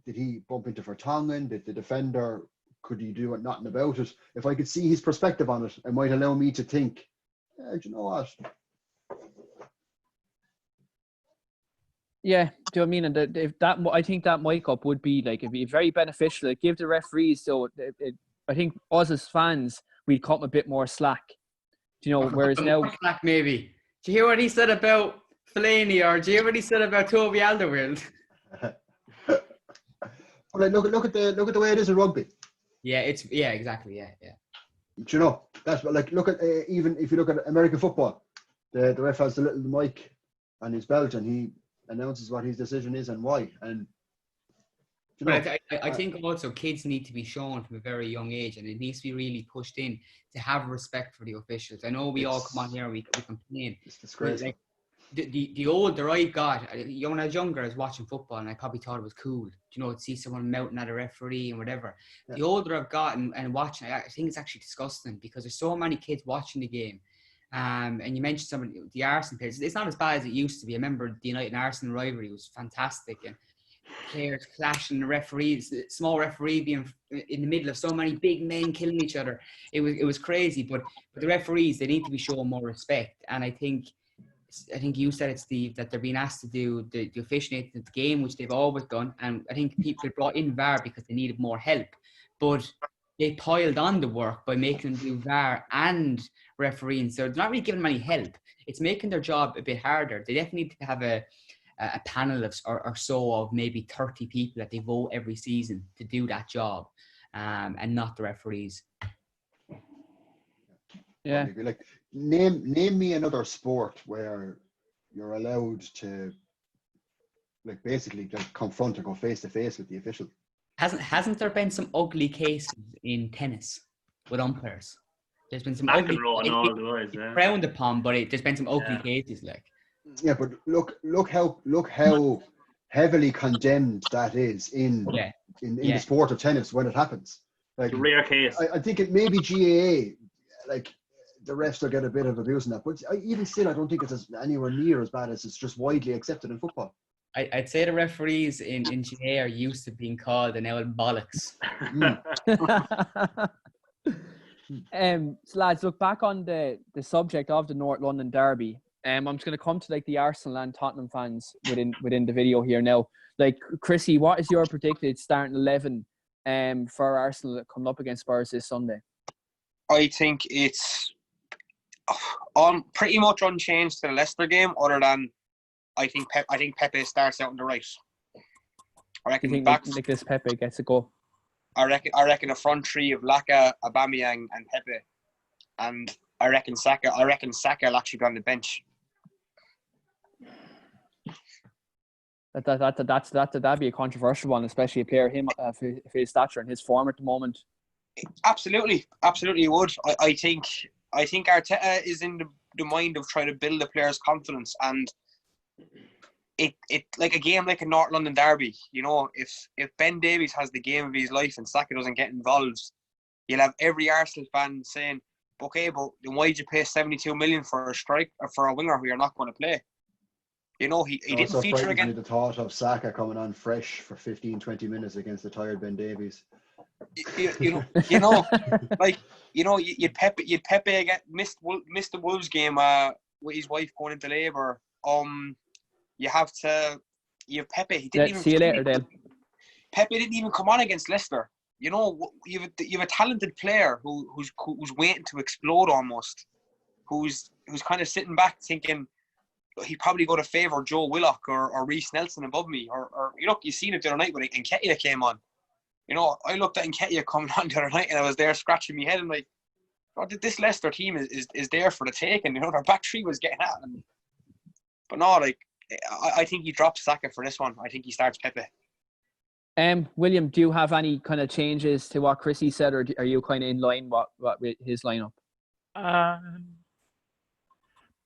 did he bump into Vertonghen? Did the defender, could he do it? Nothing about it. If I could see his perspective on it, it might allow me to think, do you know what? Yeah, do you know what I mean? And if that, I think that mic up would be like, it'd be very beneficial. Like, give the referees, so I think us as fans, we'd cut them a bit more slack. Do you know? Whereas now, slack maybe. Do you hear what he said about Fellaini, or do you hear what he said about Toby Alderweireld? Well, look at the way it is in rugby. Yeah, exactly. Yeah. Do you know, that's like, look at even if you look at American football, the ref has the little mic on his belt and he announces what his decision is and why. And you know, I think also kids need to be shown from a very young age, and it needs to be really pushed in to have respect for the officials. I know we all come on here and we complain. It's disgraceful. Like, the older I got, when I was younger, I was watching football and I probably thought it was cool, to see someone mounting at a referee and whatever. Yeah. The older I've gotten and watching, I think it's actually disgusting because there's so many kids watching the game. And you mentioned some of the Arsenal players. It's not as bad as it used to be. I remember the United and Arsenal rivalry was fantastic, and players clashing, the referees, the small referee being in the middle of so many big men killing each other. It was crazy. But the referees, they need to be shown more respect. And I think you said it, Steve, that they're being asked to do the officiating of the game, which they've always done. And I think people brought in VAR because they needed more help. But they piled on the work by making them do VAR and refereeing. So they're not really giving them any help. It's making their job a bit harder. They definitely need to have a panel of or so of maybe 30 people that they vote every season to do that job, and not the referees. Yeah. Like, name me another sport where you're allowed to, like, basically just confront or go face to face with the official. Hasn't there been some ugly cases in tennis with umpires? There's been some ugly cases frowned upon, but there's been some ugly cases, like. Yeah, but look how heavily condemned that is in the sport of tennis when it happens. Like, it's a rare case. I think it may be GAA, like, the refs will get a bit of abuse in that, but even still, I don't think it's anywhere near as bad as it's just widely accepted in football. I'd say the referees in GAA are used to being called an old bollocks. So lads, look back on the subject of the North London Derby. I'm just going to come to like the Arsenal and Tottenham fans within the video here now. Like, Chrissy, what is your predicted starting 11 for Arsenal coming up against Spurs this Sunday? I think it's pretty much unchanged to the Leicester game, other than I think Pepe starts out on the right. I reckon Do you think Nicolas Pepe gets a go? I reckon a front three of Laka, Aubameyang, and Pepe, and I reckon Saka will actually be on the bench. That'd be a controversial one, especially a player for his stature and his form at the moment. Absolutely would. I think Arteta is in the mind of trying to build the players' confidence, and it like a game like a North London derby. You know, if Ben Davies has the game of his life and Saka doesn't get involved, you'll have every Arsenal fan saying, "Okay, but then why did you pay 72 million for a strike or for a winger who you're not going to play?" You know, he didn't feature again. The thought of Saka coming on fresh for 15-20 minutes against the tired Ben Davies. You'd Pepe again missed the Wolves game with his wife going into labour. You have Pepe. He didn't even see you later, Dale. Pepe didn't even come on against Leicester. You know, you've a talented player who's waiting to explode almost, who's kind of sitting back thinking he'd probably go to favour Joe Willock or Reece Nelson above me, or you know, you seen it the other night when Nketiah came on. You know, I looked at Nketiah coming on the other night and I was there scratching my head and like, oh, this Leicester team is there for the taking. You know, their back three was getting at them. But no, like, I think he drops Saka for this one. I think he starts Pepe. William, do you have any kind of changes to what Chrissy said, or are you kind of in line with his lineup?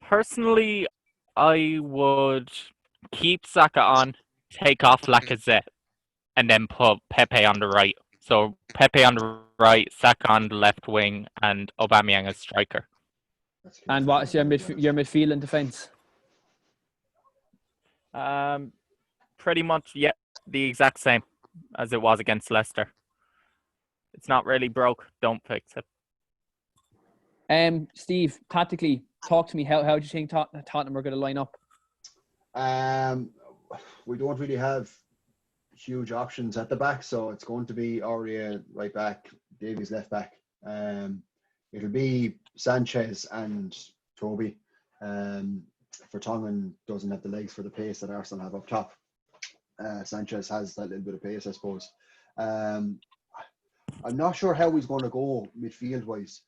Personally, I would keep Saka on, take off Lacazette, and then put Pepe on the right. So Pepe on the right, Saka on the left wing, and Aubameyang as striker. And what is your midfield and defence? Pretty much, yeah, the exact same as it was against Leicester. It's not really broke. Don't fix it. Steve, tactically, talk to me. How do you think Tottenham are going to line up? We don't really have huge options at the back, so it's going to be Aurier right back, Davies left back. It'll be Sanchez and Toby. Vertonghen doesn't have the legs for the pace that Arsenal have up top. Sanchez has that little bit of pace, I suppose. I'm not sure how he's going to go midfield wise.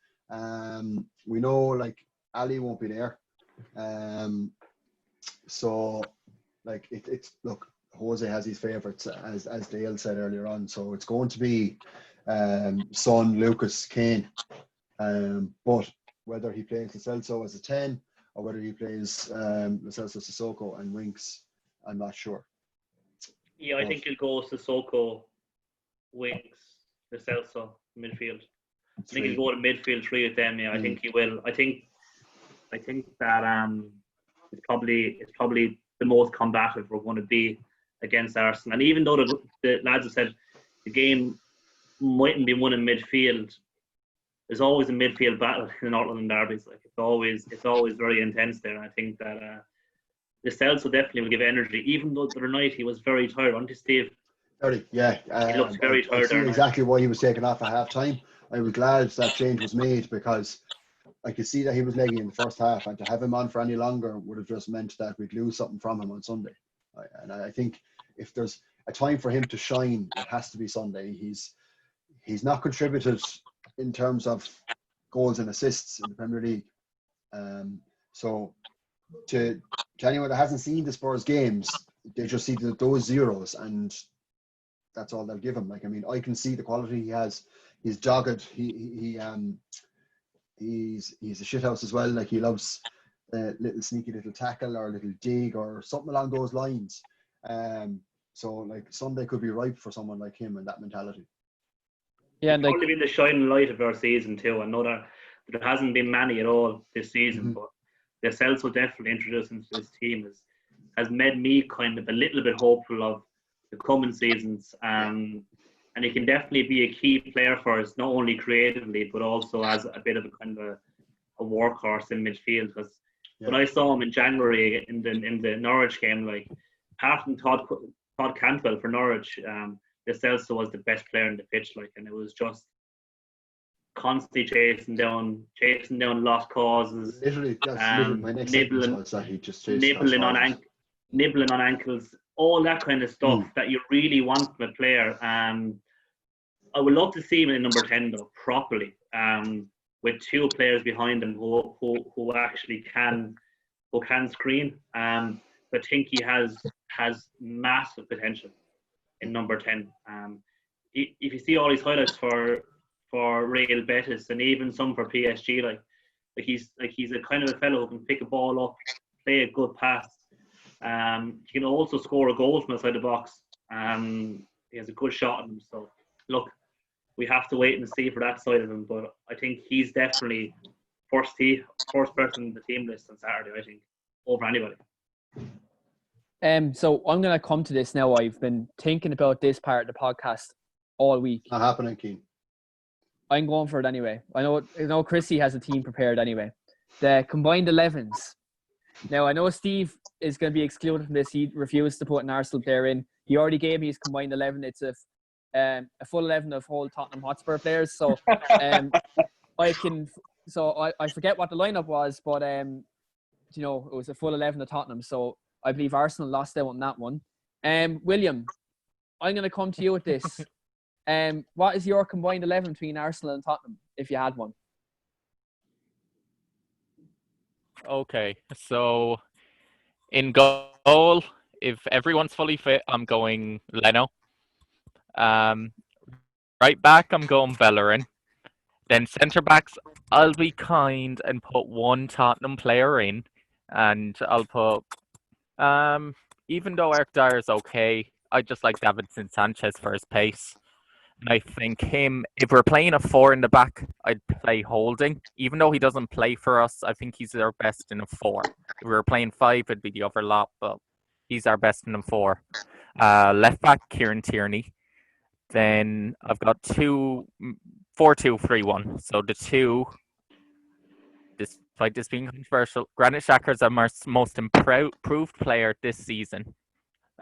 We know like Ali won't be there. So like it's look, Jose has his favourites as Dale said earlier on. So it's going to be Son, Lucas, Kane. But whether he plays Lo Celso as a 10 or whether he plays Lo Celso, Sissoko and Winks, I'm not sure. Yeah, I think he'll go Sissoko, Winks, Lo Celso, midfield. I think he'll go to midfield three with them. Yeah, I think he will. I think that it's probably the most combative we're going to be against Arsenal. And even though the lads have said the game mightn't be won in midfield, there's always a midfield battle in the North London derbies. Like it's always very intense there. And I think that Lo Celso definitely will give energy. Even though the other night he was very tired, wasn't he, Steve? Yeah. He looks very tired. I see exactly why he was taken off at half time. I was glad that change was made because I could see that he was leggy in the first half, and to have him on for any longer would have just meant that we'd lose something from him on Sunday. And I think if there's a time for him to shine, it has to be Sunday. He's not contributed in terms of goals and assists in the Premier League. So to anyone that hasn't seen the Spurs games, they just see those zeros, and that's all they'll give him. Like, I mean, I can see the quality he has. He's dogged. He's a shithouse as well. Like, he loves a little sneaky little tackle or a little dig or something along those lines. So like Sunday could be ripe for someone like him and that mentality. Yeah, and probably been the shining light of our season too. I know that there hasn't been many at all this season, but Lo Celso definitely introduced into this team has made me kind of a little bit hopeful of the coming seasons. And he can definitely be a key player for us, not only creatively, but also as a bit of a kind of a workhorse in midfield. Because When I saw him in January in the Norwich game, like apart from Todd Cantwell for Norwich, De Celso was the best player in the pitch, like, and it was just constantly chasing down lost causes. Literally, that's literally my next nibbling, sentence was that he just chased nibbling on ankles, all that kind of stuff that you really want from a player. I would love to see him in number 10 though, properly, with two players behind him who actually can screen. I think he has massive potential in number 10. If you see all his highlights for Real Betis and even some for PSG, like he's a kind of a fellow who can pick a ball up, play a good pass. He can also score a goal from outside the box. He has a good shot in him. So look, we have to wait and see for that side of him. But I think he's definitely first person in the team list on Saturday, I think, over anybody. So I'm going to come to this now. I've been thinking about this part of the podcast all week. Not happening, Keane. I'm going for it anyway. I know Chrissy has a team prepared anyway. The combined 11s. Now, I know Steve is going to be excluded from this. He refused to put an Arsenal player in. He already gave me his combined 11. It's a full 11 of whole Tottenham Hotspur players. So I forget what the lineup was, but it was a full 11 of Tottenham. So I believe Arsenal lost out on that one. William, I'm going to come to you with this. What is your combined 11 between Arsenal and Tottenham, if you had one? Okay, so in goal, if everyone's fully fit, I'm going Leno. Right back, I'm going Bellerin. Then centre backs, I'll be kind and put one Tottenham player in, and I'll put even though Eric Diers is okay, I just like Davinson Sanchez for his pace. And I think if we're playing a 4 in the back, I'd play Holding. Even though he doesn't play for us, I think he's our best in a 4. If we were playing 5, it'd be the other lot, but he's our best in a 4. Left back, Kieran Tierney. Then I've got 4-2-3-1. So the 2, despite this being controversial, Granit Xhaka is our most improved player this season.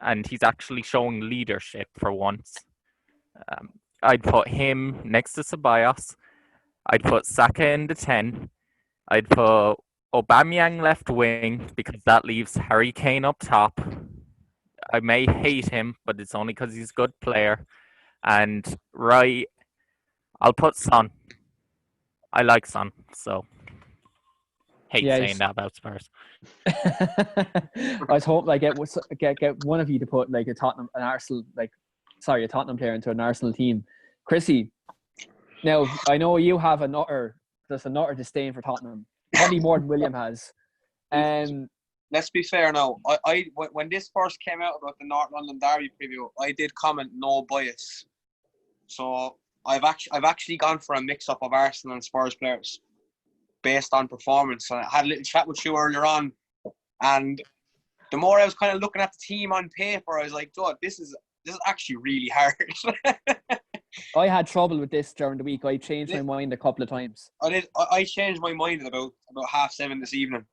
And he's actually showing leadership for once. I'd put him next to Ceballos. I'd put Saka in the 10. I'd put Aubameyang left wing because that leaves Harry Kane up top. I may hate him, but it's only because he's a good player. And right, I'll put Son. I like Son, so hate saying that about Spurs. I was hoping I get one of you to put like a Tottenham player into an Arsenal team. Chrissy, now I know you have another disdain for Tottenham, probably more than William has. Let's be fair now. I when this first came out about the North London Derby preview, I did comment no bias. So I've actually gone for a mix-up of Arsenal and Spurs players based on performance. I had a little chat with you earlier on, and the more I was kind of looking at the team on paper, I was like, "God, this is actually really hard." I had trouble with this during the week. I changed my mind a couple of times. I changed my mind at about 7:30 this evening.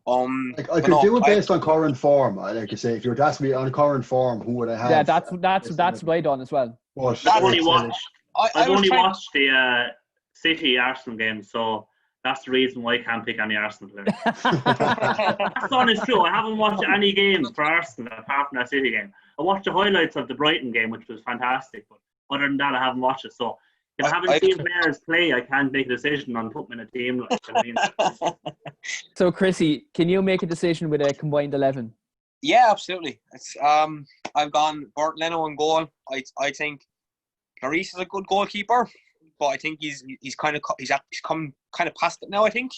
I could do it based on current form. Like I say, if you were to ask me on current form, who would I have? Yeah, that's what I done as well. I've only watched the City Arsenal game, so that's the reason why I can't pick any Arsenal players. That's honest true. I haven't watched any game for Arsenal apart from that City game. I watched the highlights of the Brighton game, which was fantastic, but other than that, I haven't watched it. So if I haven't seen players play, I can't make a decision on putting in a team. So, Chrissy, can you make a decision with a combined 11? Yeah, absolutely. It's I've gone Bert Leno in goal. I think Lloris is a good goalkeeper, but I think he's come kind of past it now, I think.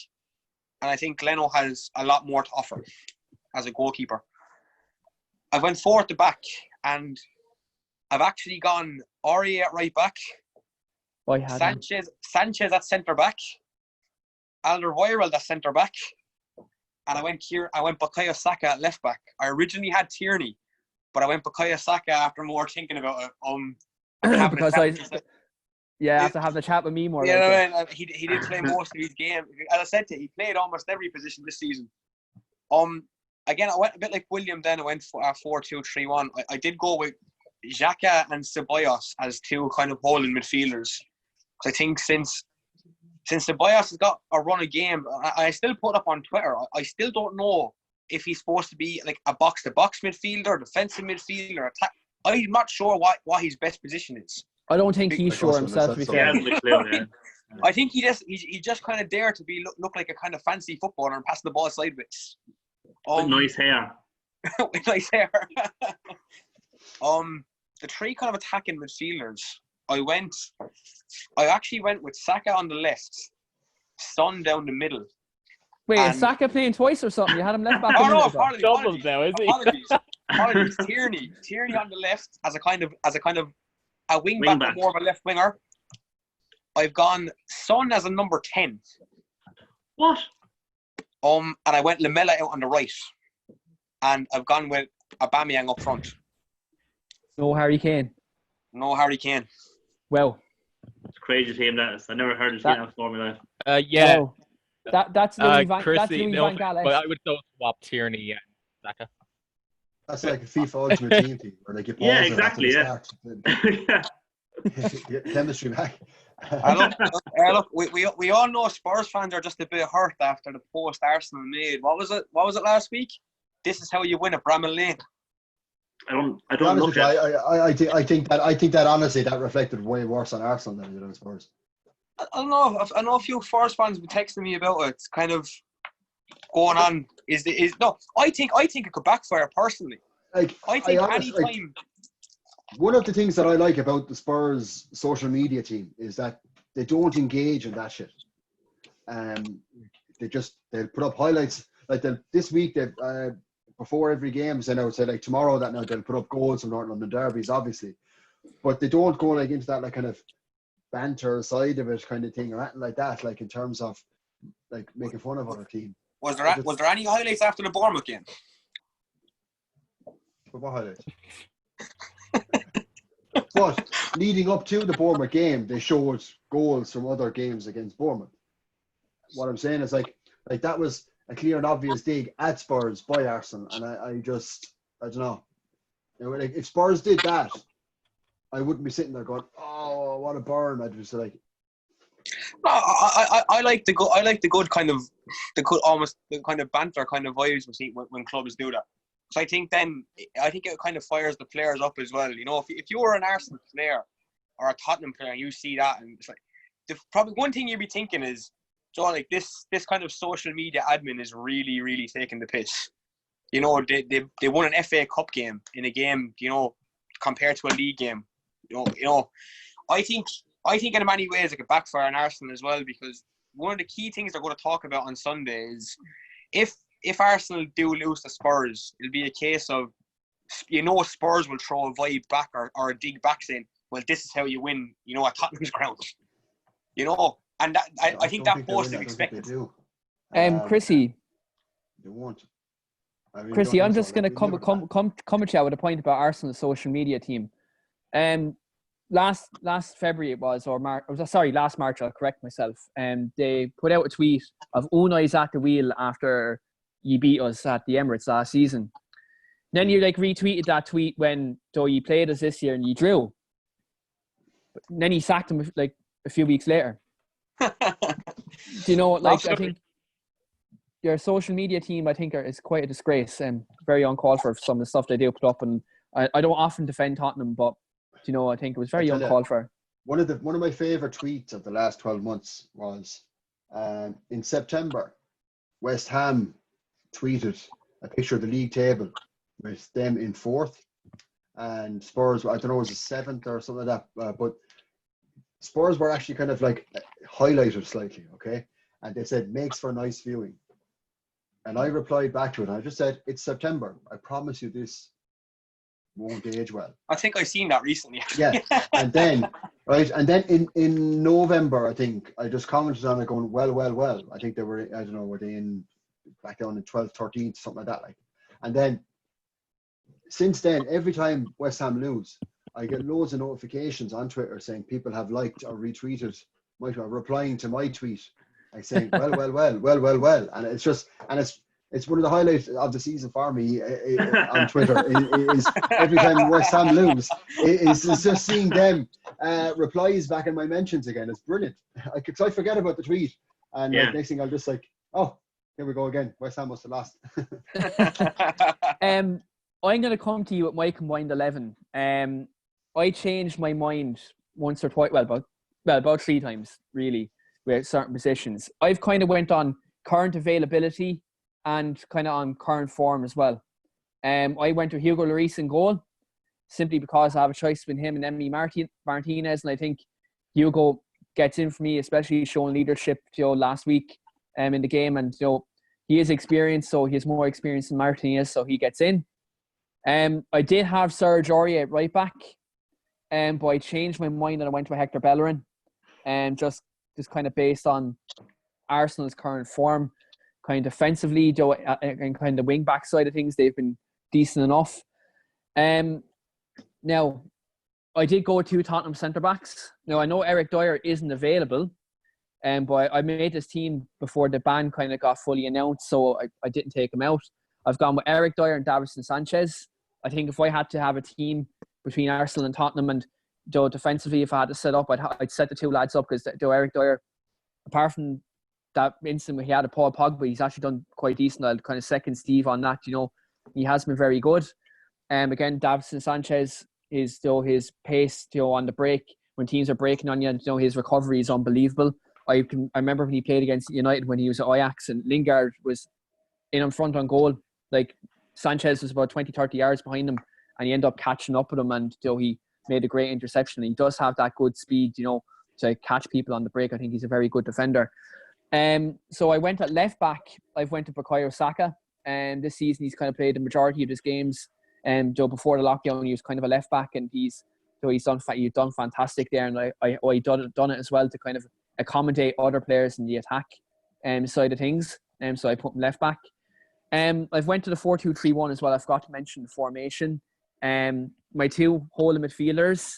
And I think Leno has a lot more to offer as a goalkeeper. I went 4 at the back, and I've actually gone Aurier at right back, Sanchez at centre back, Alderweireld at centre back, and I went Bukayo Saka at left back. I originally had Tierney, but I went Bukayo Saka after more thinking about it. Because after having a chat with me more. Yeah, he did play most of his game. As I said to you, he played almost every position this season. Again, I went a bit like William then. I went for 4-2-3-1. I did go with Xhaka and Ceballos as two kind of holding midfielders. I think since Ceballos has got a run of game, I still put up on Twitter, I still don't know if he's supposed to be like a box-to-box midfielder, defensive midfielder, attack. I'm not sure what his best position is. I don't think he's Like sure Osman, himself, to be that's fair. Yeah. I think he just kind of dare to be look like a kind of fancy footballer and pass the ball sideways. With nice hair. With nice hair. The three kind of attacking midfielders. I actually went with Saka on the left, Son down the middle. Wait, And- is Saka playing twice or something? You had him left back. Oh a no, minute ago. Doubles now, is he? Apologies. Tierney on the left as a kind of a wing back, Wing-back. but more of a left winger. I've gone Son as a number 10. What? And I went Lamela out on the right. And I've gone with Aubameyang up front. No Harry Kane. No Harry Kane. Well, It's a crazy team that is. I never heard of a team that before in my life. Yeah. well, that's Louis Van, that's Chrissy, Louis no, Van Gaal. but I would go swap Tierney and Saka. That's like a FIFA Ultimate Team, or like you pause Yeah, it after exactly, the yeah. start. Get chemistry back. Look, we all know Spurs fans are just a bit hurt after the post Arsenal made. What was it last week? This is how you win at Bramall Lane. I don't To be honest look with you, at. I think that honestly that reflected way worse on Arsenal than it did on Spurs. I don't know. I know a few Spurs fans were texting me about it. It's kind of going on. I think it could backfire personally. Like I think honestly, anytime. One of the things that I like about the Spurs social media team is that they don't engage in that shit. They'll put up highlights like this week. They before every game, so now say like tomorrow that now they'll put up goals from North London derbies, obviously, but they don't go like into that like kind of banter side of it kind of thing or anything like that. Like in terms of like making fun of other team. Was there any highlights after the Bournemouth game? What highlights? But leading up to the Bournemouth game, they showed goals from other games against Bournemouth. What I'm saying is like that was a clear and obvious dig at Spurs by Arsenal, and I don't know. You know, like if Spurs did that, I wouldn't be sitting there going, "Oh, what a burn!" I'd just like. No, I like the good. I like the good kind of almost the kind of banter kind of vibes we see when clubs do that. So I think it kind of fires the players up as well. You know, if you were an Arsenal player or a Tottenham player and you see that, and it's like probably one thing you'd be thinking is, so like this kind of social media admin is really, really taking the piss. You know, they won an FA Cup game in a game, you know, compared to a league game. You know, I think in many ways it could backfire on Arsenal as well, because one of the key things they're going to talk about on Sunday is if Arsenal do lose to Spurs, it'll be a case of, you know, Spurs will throw a vibe back or a dig back saying, well, this is how you win, you know, at Tottenham's ground. You know, and that I think that post is expected. Chrissy. They won't. Chrissy, I'm just going to come at you with a point about Arsenal's social media team. Last February it was, or March. Last March. I'll correct myself. They put out a tweet of Unai's at the wheel after you beat us at the Emirates last season. Then you like retweeted that tweet when you played us this year and you drew. And then he sacked him like a few weeks later. Do you know? Like I think your social media team, I think, is quite a disgrace and very uncalled for some of the stuff they do put up. And I don't often defend Tottenham, but you know, I think it was very uncalled for. One of my favorite tweets of the last 12 months was in September, West Ham tweeted a picture of the league table with them in 4th and Spurs, I don't know, was it 7th or something like that, but Spurs were actually kind of like highlighted slightly, okay? And they said, makes for nice viewing. And I replied back to it, and I just said, it's September. I promise you this won't age well. I think I've seen that recently. Yeah, and then in November, I think I just commented on it going, well. I think they were, I don't know, were they in back down in 12th, 13th, something like that. Like, and then since then, every time West Ham lose, I get loads of notifications on Twitter saying people have liked or retweeted my tweet, or replying to my tweet, like saying, well, and it's just, and it's It's one of the highlights of the season for me on Twitter. Is every time West Ham lose, it's just seeing them replies back in my mentions again. It's brilliant. Because I forget about the tweet, and like, next thing I'll just like, oh, here we go again. West Ham must have lost. I'm going to come to you with my combined 11. I changed my mind once or twice, about 3 times really, with certain positions. I've kind of went on current availability and kind of on current form as well. I went to Hugo Lloris in goal, simply because I have a choice between him and Emily Martinez, and I think Hugo gets in for me, especially showing leadership, last week in the game, and he is experienced, so he has more experience than Martinez, so he gets in. I did have Serge Aurier at right back, but I changed my mind and I went to Hector Bellerin, just kind of based on Arsenal's current form. Kind of defensively, and kind of wing back side of things, they've been decent enough. Now, I did go with 2 Tottenham centre backs. Now, I know Eric Dier isn't available, but I made this team before the ban kind of got fully announced, so I didn't take him out. I've gone with Eric Dier and Davinson Sanchez. I think if I had to have a team between Arsenal and Tottenham, and defensively, if I had to set up, I'd set the 2 lads up, because Eric Dier, apart from that instant where he had a Paul Pogba, he's actually done quite decent. I'll kind of second Steve on that. He has been very good. Again, Davinson Sanchez is his pace, on the break when teams are breaking on you. His recovery is unbelievable. I remember when he played against United when he was at Ajax, and Lingard was in front on goal. Like, Sanchez was about 20-30 yards behind him, and he ended up catching up with him, and he made a great interception. He does have that good speed, to catch people on the break. I think he's a very good defender. So I went at left back. I went to Bukayo Saka, and this season he's kind of played the majority of his games. Before the lockdown, he was kind of a left back, and he's done fantastic there. And I done it as well to kind of accommodate other players in the attack side of things. So I put him left back. I've went to the 4-2-3-1 as well. I forgot to mention the formation. My 2 holding midfielders.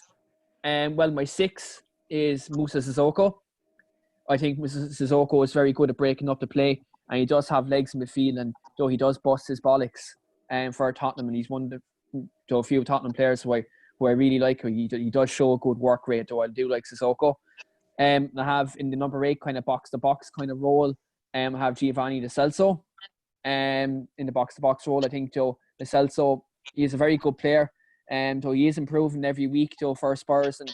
My 6 is Musa Sissoko. I think Sissoko is very good at breaking up the play, and he does have legs in midfield, and he does bust his bollocks for Tottenham, and he's one of the few Tottenham players who I really like. He does show a good work rate, though I do like Sissoko. I have in the number 8 kind of box-to-box kind of role, I have Giovanni Lo Celso in the box-to-box role. I think Lo Celso, he is a very good player, and he is improving every week for Spurs, and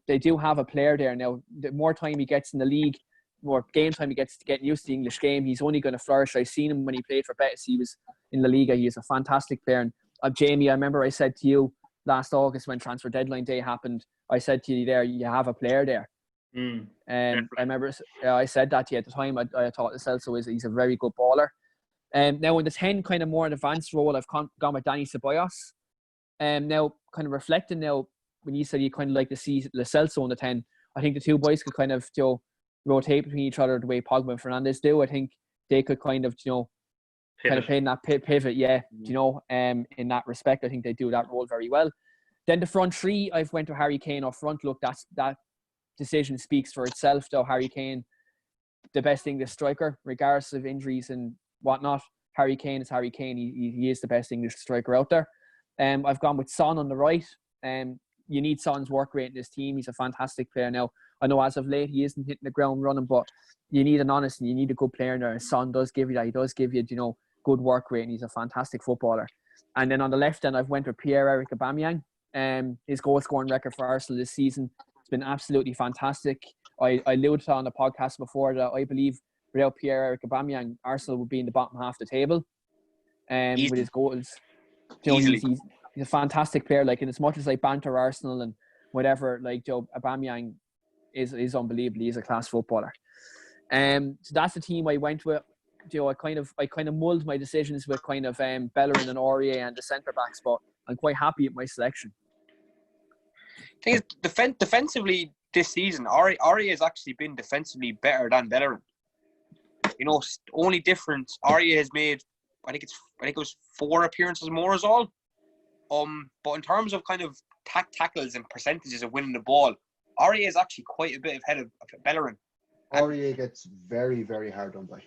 they do have a player there now. The more time he gets in the league, more game time he gets to getting used to the English game, he's only going to flourish. I've seen him when he played for Betis. He was in La Liga. He is a fantastic player. And Jamie, I remember I said to you last August when transfer deadline day happened, I said to you there, you have a player there. I remember I said that to you at the time. I thought Lo Celso he's a very good baller. Now in the 10 kind of more advanced role, I've gone with Dani Ceballos. Now kind of reflecting now, when you said you kind of like to see Lo Celso on the 10, I think the 2 boys could kind of rotate between each other the way Pogba and Fernandes do. I think they could kind of kind of play in that pivot, in that respect. I think they do that role very well. Then the front 3, I've went to Harry Kane up front. Look, that decision speaks for itself, though. Harry Kane, the best English striker, regardless of injuries and whatnot. Harry Kane is Harry Kane. He is the best English striker out there. I've gone with Son on the right. You need Son's work rate in this team. He's a fantastic player now. I know as of late he isn't hitting the ground running, but you need an honest and you need a good player in there. Son does give you that. He does give you, good work rate, and he's a fantastic footballer. And then on the left end, I've went with Pierre-Emerick Aubameyang. His goal scoring record for Arsenal this season has been absolutely fantastic. I alluded to on the podcast before that I believe without Pierre-Emerick Aubameyang, Arsenal would be in the bottom half of the table with his goals. He's a fantastic player. Like, and as much as I banter Arsenal and whatever, like Aubameyang is unbelievable. He's a class footballer. So that's the team I went with. I kind of mulled my decisions with kind of Bellerin and Aurier and the centre backs, but I'm quite happy with my selection. Thing is, defensively this season, Aurier has actually been defensively better than Bellerin. Only difference, Aurier has made, I think it was 4 appearances more is all. But in terms of kind of tackles and percentages of winning the ball, Aurier is actually quite a bit ahead of Bellerin. Aurier gets very, very hard done by.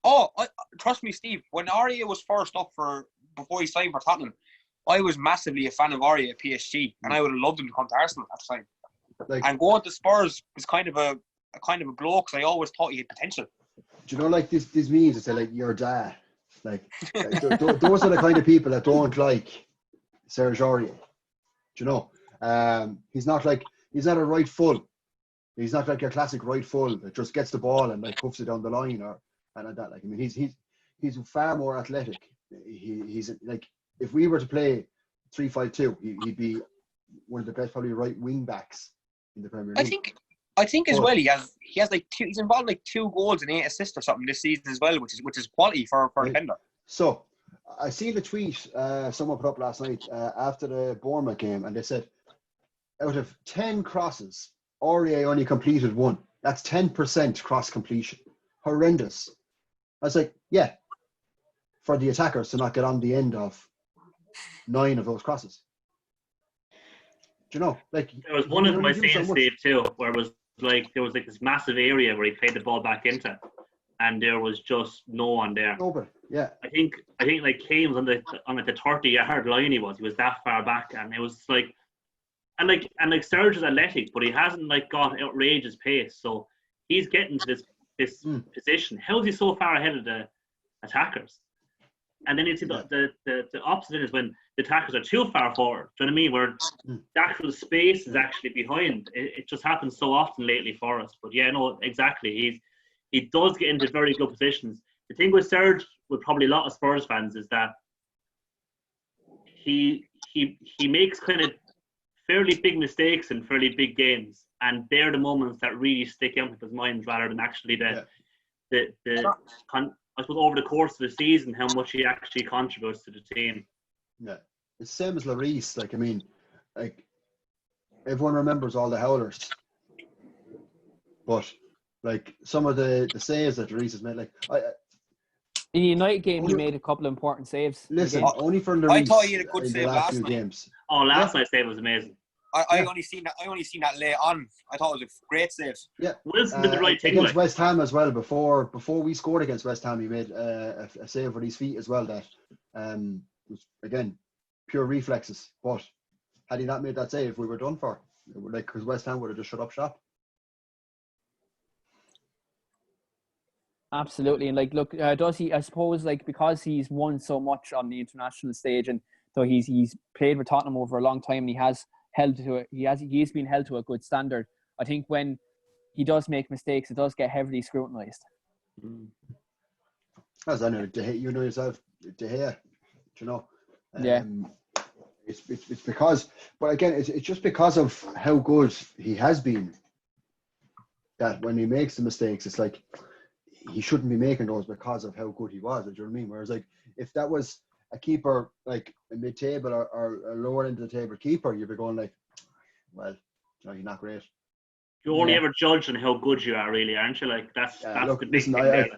Oh, trust me, Steve. When Aurier was first up before he signed for Tottenham, I was massively a fan of Aurier at PSG, and I would have loved him to come to Arsenal at the time. Like, And going to Spurs was kind of a blow because I always thought he had potential. do you know, like these memes that say like your dad, like those are the kind of people that don't like Serge Aurier. Do you know? He's not a right full. He's not like your classic right full that just gets the ball and like hoofs it down the line and like that. Like, I mean, he's far more athletic. He's like, if we were to play 3-5-2, he'd be one of the best probably right wing backs in the Premier League. I think as well he has like he's involved like 2 goals and 8 assists or something this season as well, which is quality for a defender. So I seen the tweet someone put up last night after the Bournemouth game, and they said out of 10 crosses, Aurier only completed 1. That's 10% cross completion. Horrendous. I was like, yeah, for the attackers to not get on the end of 9 of those crosses. Do you know? Like, there was one of my saying, Steve, too, where there was this massive area where he played the ball back into, and there was just no one there. Nobody. Yeah. I think like Kane was on the 30-yard line. He was that far back, and it was like, and Serge is athletic, but he hasn't like got outrageous pace. So he's getting to this position. How is he so far ahead of the attackers? And then you see the opposite is when the attackers are too far forward. Do you know what I mean? Where the actual space is actually behind. It just happens so often lately for us. But yeah, no, exactly. He does get into very good positions. The thing with Serge, with probably a lot of Spurs fans, is that he makes kind of fairly big mistakes in fairly big games, and they're the moments that really stick out in people's minds rather than actually I suppose over the course of the season how much he actually contributes to the team. Yeah, it's the same as Lloris. Like, I mean, like everyone remembers all the howlers, but like some of the saves that Lloris has made, like in the United game, he made a couple of important saves. Listen, only for Lloris. I thought he had a good in save the last few night. games. Oh, last night's save was amazing. I only seen that late on. I thought it was a great save. Yeah, Wilson did the right thing against West Ham as well. Before we scored against West Ham, he made a save with his feet as well. That was again pure reflexes. But had he not made that save, we were done for. Like, because West Ham would have just shut up shop. Absolutely, and like, look, does he? I suppose, like, because he's won so much on the international stage, and so he's played with Tottenham over a long time, and he has been held to a good standard. I think when he does make mistakes, it does get heavily scrutinised. As I know, you know yourself, De Gea, you know. Yeah. It's because, but again, it's just because of how good he has been that when he makes the mistakes, it's like he shouldn't be making those because of how good he was. Do you know what I mean? Whereas, like, if that was a keeper, like a mid-table or a lower end of the table keeper, you'd be going like, well, you know, he's not great. You only ever judge on how good you are, really, aren't you? Like, that's look, the big listen, thing there.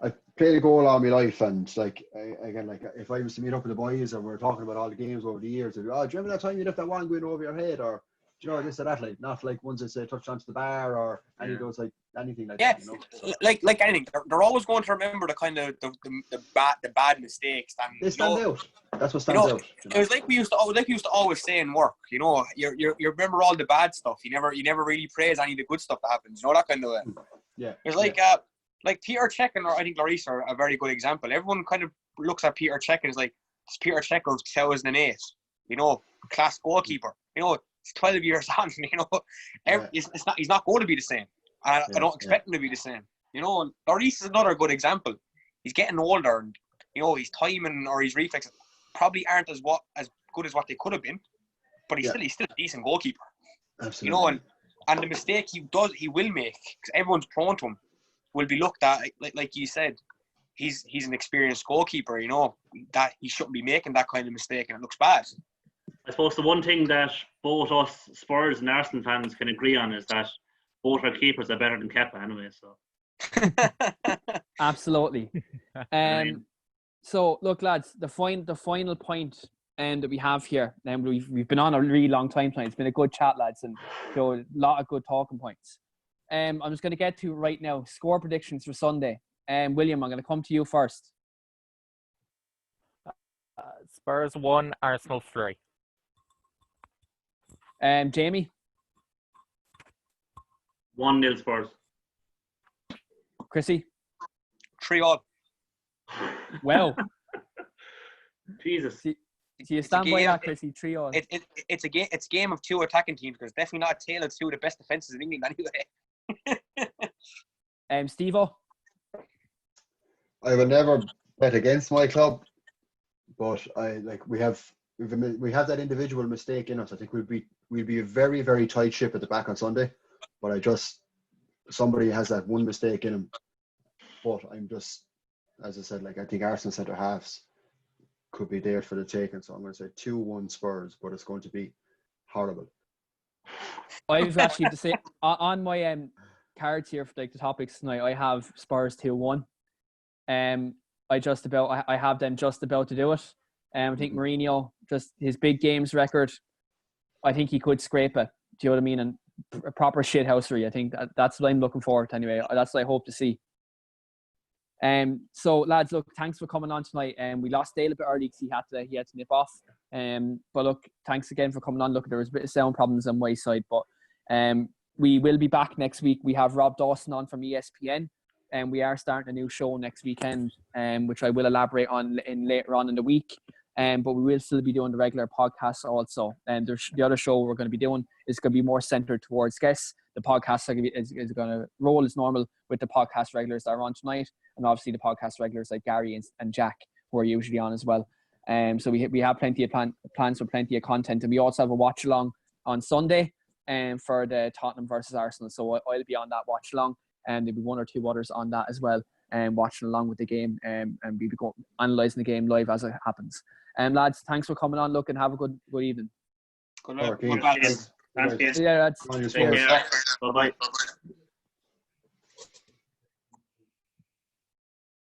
I played a goal all my life, and like again, like if I was to meet up with the boys and we're talking about all the games over the years, they'd be, oh, do you remember that time you left that one going over your head, or do you know this or that? Like, not like ones that say touched onto the bar or any of those, like anything like that. You know? like anything, they're always going to remember the kind of the bad mistakes. And they stand out. That's what stands out. You know? It was like we used to always say in work. You know, you remember all the bad stuff. You never really praise any of the good stuff that happens. You know, that kind of way. Yeah. It's like Peter Cech and I think Lloris are a very good example. Everyone kind of looks at Peter Cech and is like, it's Peter Cech of 2008. You know, class goalkeeper. You know, it's 12 years on. You know, he's not going to be the same. I don't expect him to be the same. You know, and Lloris is another good example. He's getting older, and you know, his timing or his reflexes probably aren't as good as what they could have been. But he's still a decent goalkeeper. Absolutely. You know, and the mistake he will make, because everyone's prone to him, will be looked at like you said. He's an experienced goalkeeper. You know that he shouldn't be making that kind of mistake, and it looks bad. I suppose the one thing that both us Spurs and Arsenal fans can agree on is that both our keepers are better than Kepa anyway. So absolutely. So look, lads, the final point that we have here, and we've been on a really long time tonight. It's been a good chat, lads, and a lot of good talking points. I'm just going to get to right now score predictions for Sunday. William, I'm going to come to you first. Spurs 1, Arsenal 3. Jamie? 1-0 Spurs. Chrissy? 3-all. Well, Jesus. do you stand by that, Chrissy? 3-all. It's a game of two attacking teams, because definitely not a tale of two of the best defenses in England anyway. Steve-o? I will never bet against my club, but we have that individual mistake in us. I think we'll be a very, very tight ship at the back on Sunday, but somebody has that one mistake in him. But I'm just, as I said, I think Arsenal centre halves could be there for the taking. So I'm going to say 2-1 Spurs, but it's going to be horrible. I've actually to say on my cards here for the topics tonight, I have Spurs 2-1. I have them just about to do it. I think Mourinho, just his big games record, I think he could scrape it. Do you know what I mean? And a proper shithousery. I think that's what I'm looking forward to anyway. That's what I hope to see. So lads, look, thanks for coming on tonight. We lost Dale a bit early because he had to nip off. But look, thanks again for coming on. Look, there was a bit of sound problems on my side, but we will be back next week. We have Rob Dawson on from ESPN, and we are starting a new show next weekend, which I will elaborate on later on in the week. But we will still be doing the regular podcasts also. And the other show we're going to be doing is going to be more centered towards guests. The podcast is going to roll as normal with the podcast regulars that are on tonight, and obviously the podcast regulars like Gary and Jack, who are usually on as well. So we have plenty of plans for plenty of content, and we also have a watch along on Sunday for the Tottenham versus Arsenal. So I'll be on that watch along, and there'll be one or two others on that as well, watching along with the game, and we'll be analysing the game live as it happens. Lads, thanks for coming on. Look, and have a good evening. Good luck. Okay. Thanks, Ian. Yeah, lads. On your Take Spurs. care. Bye-bye.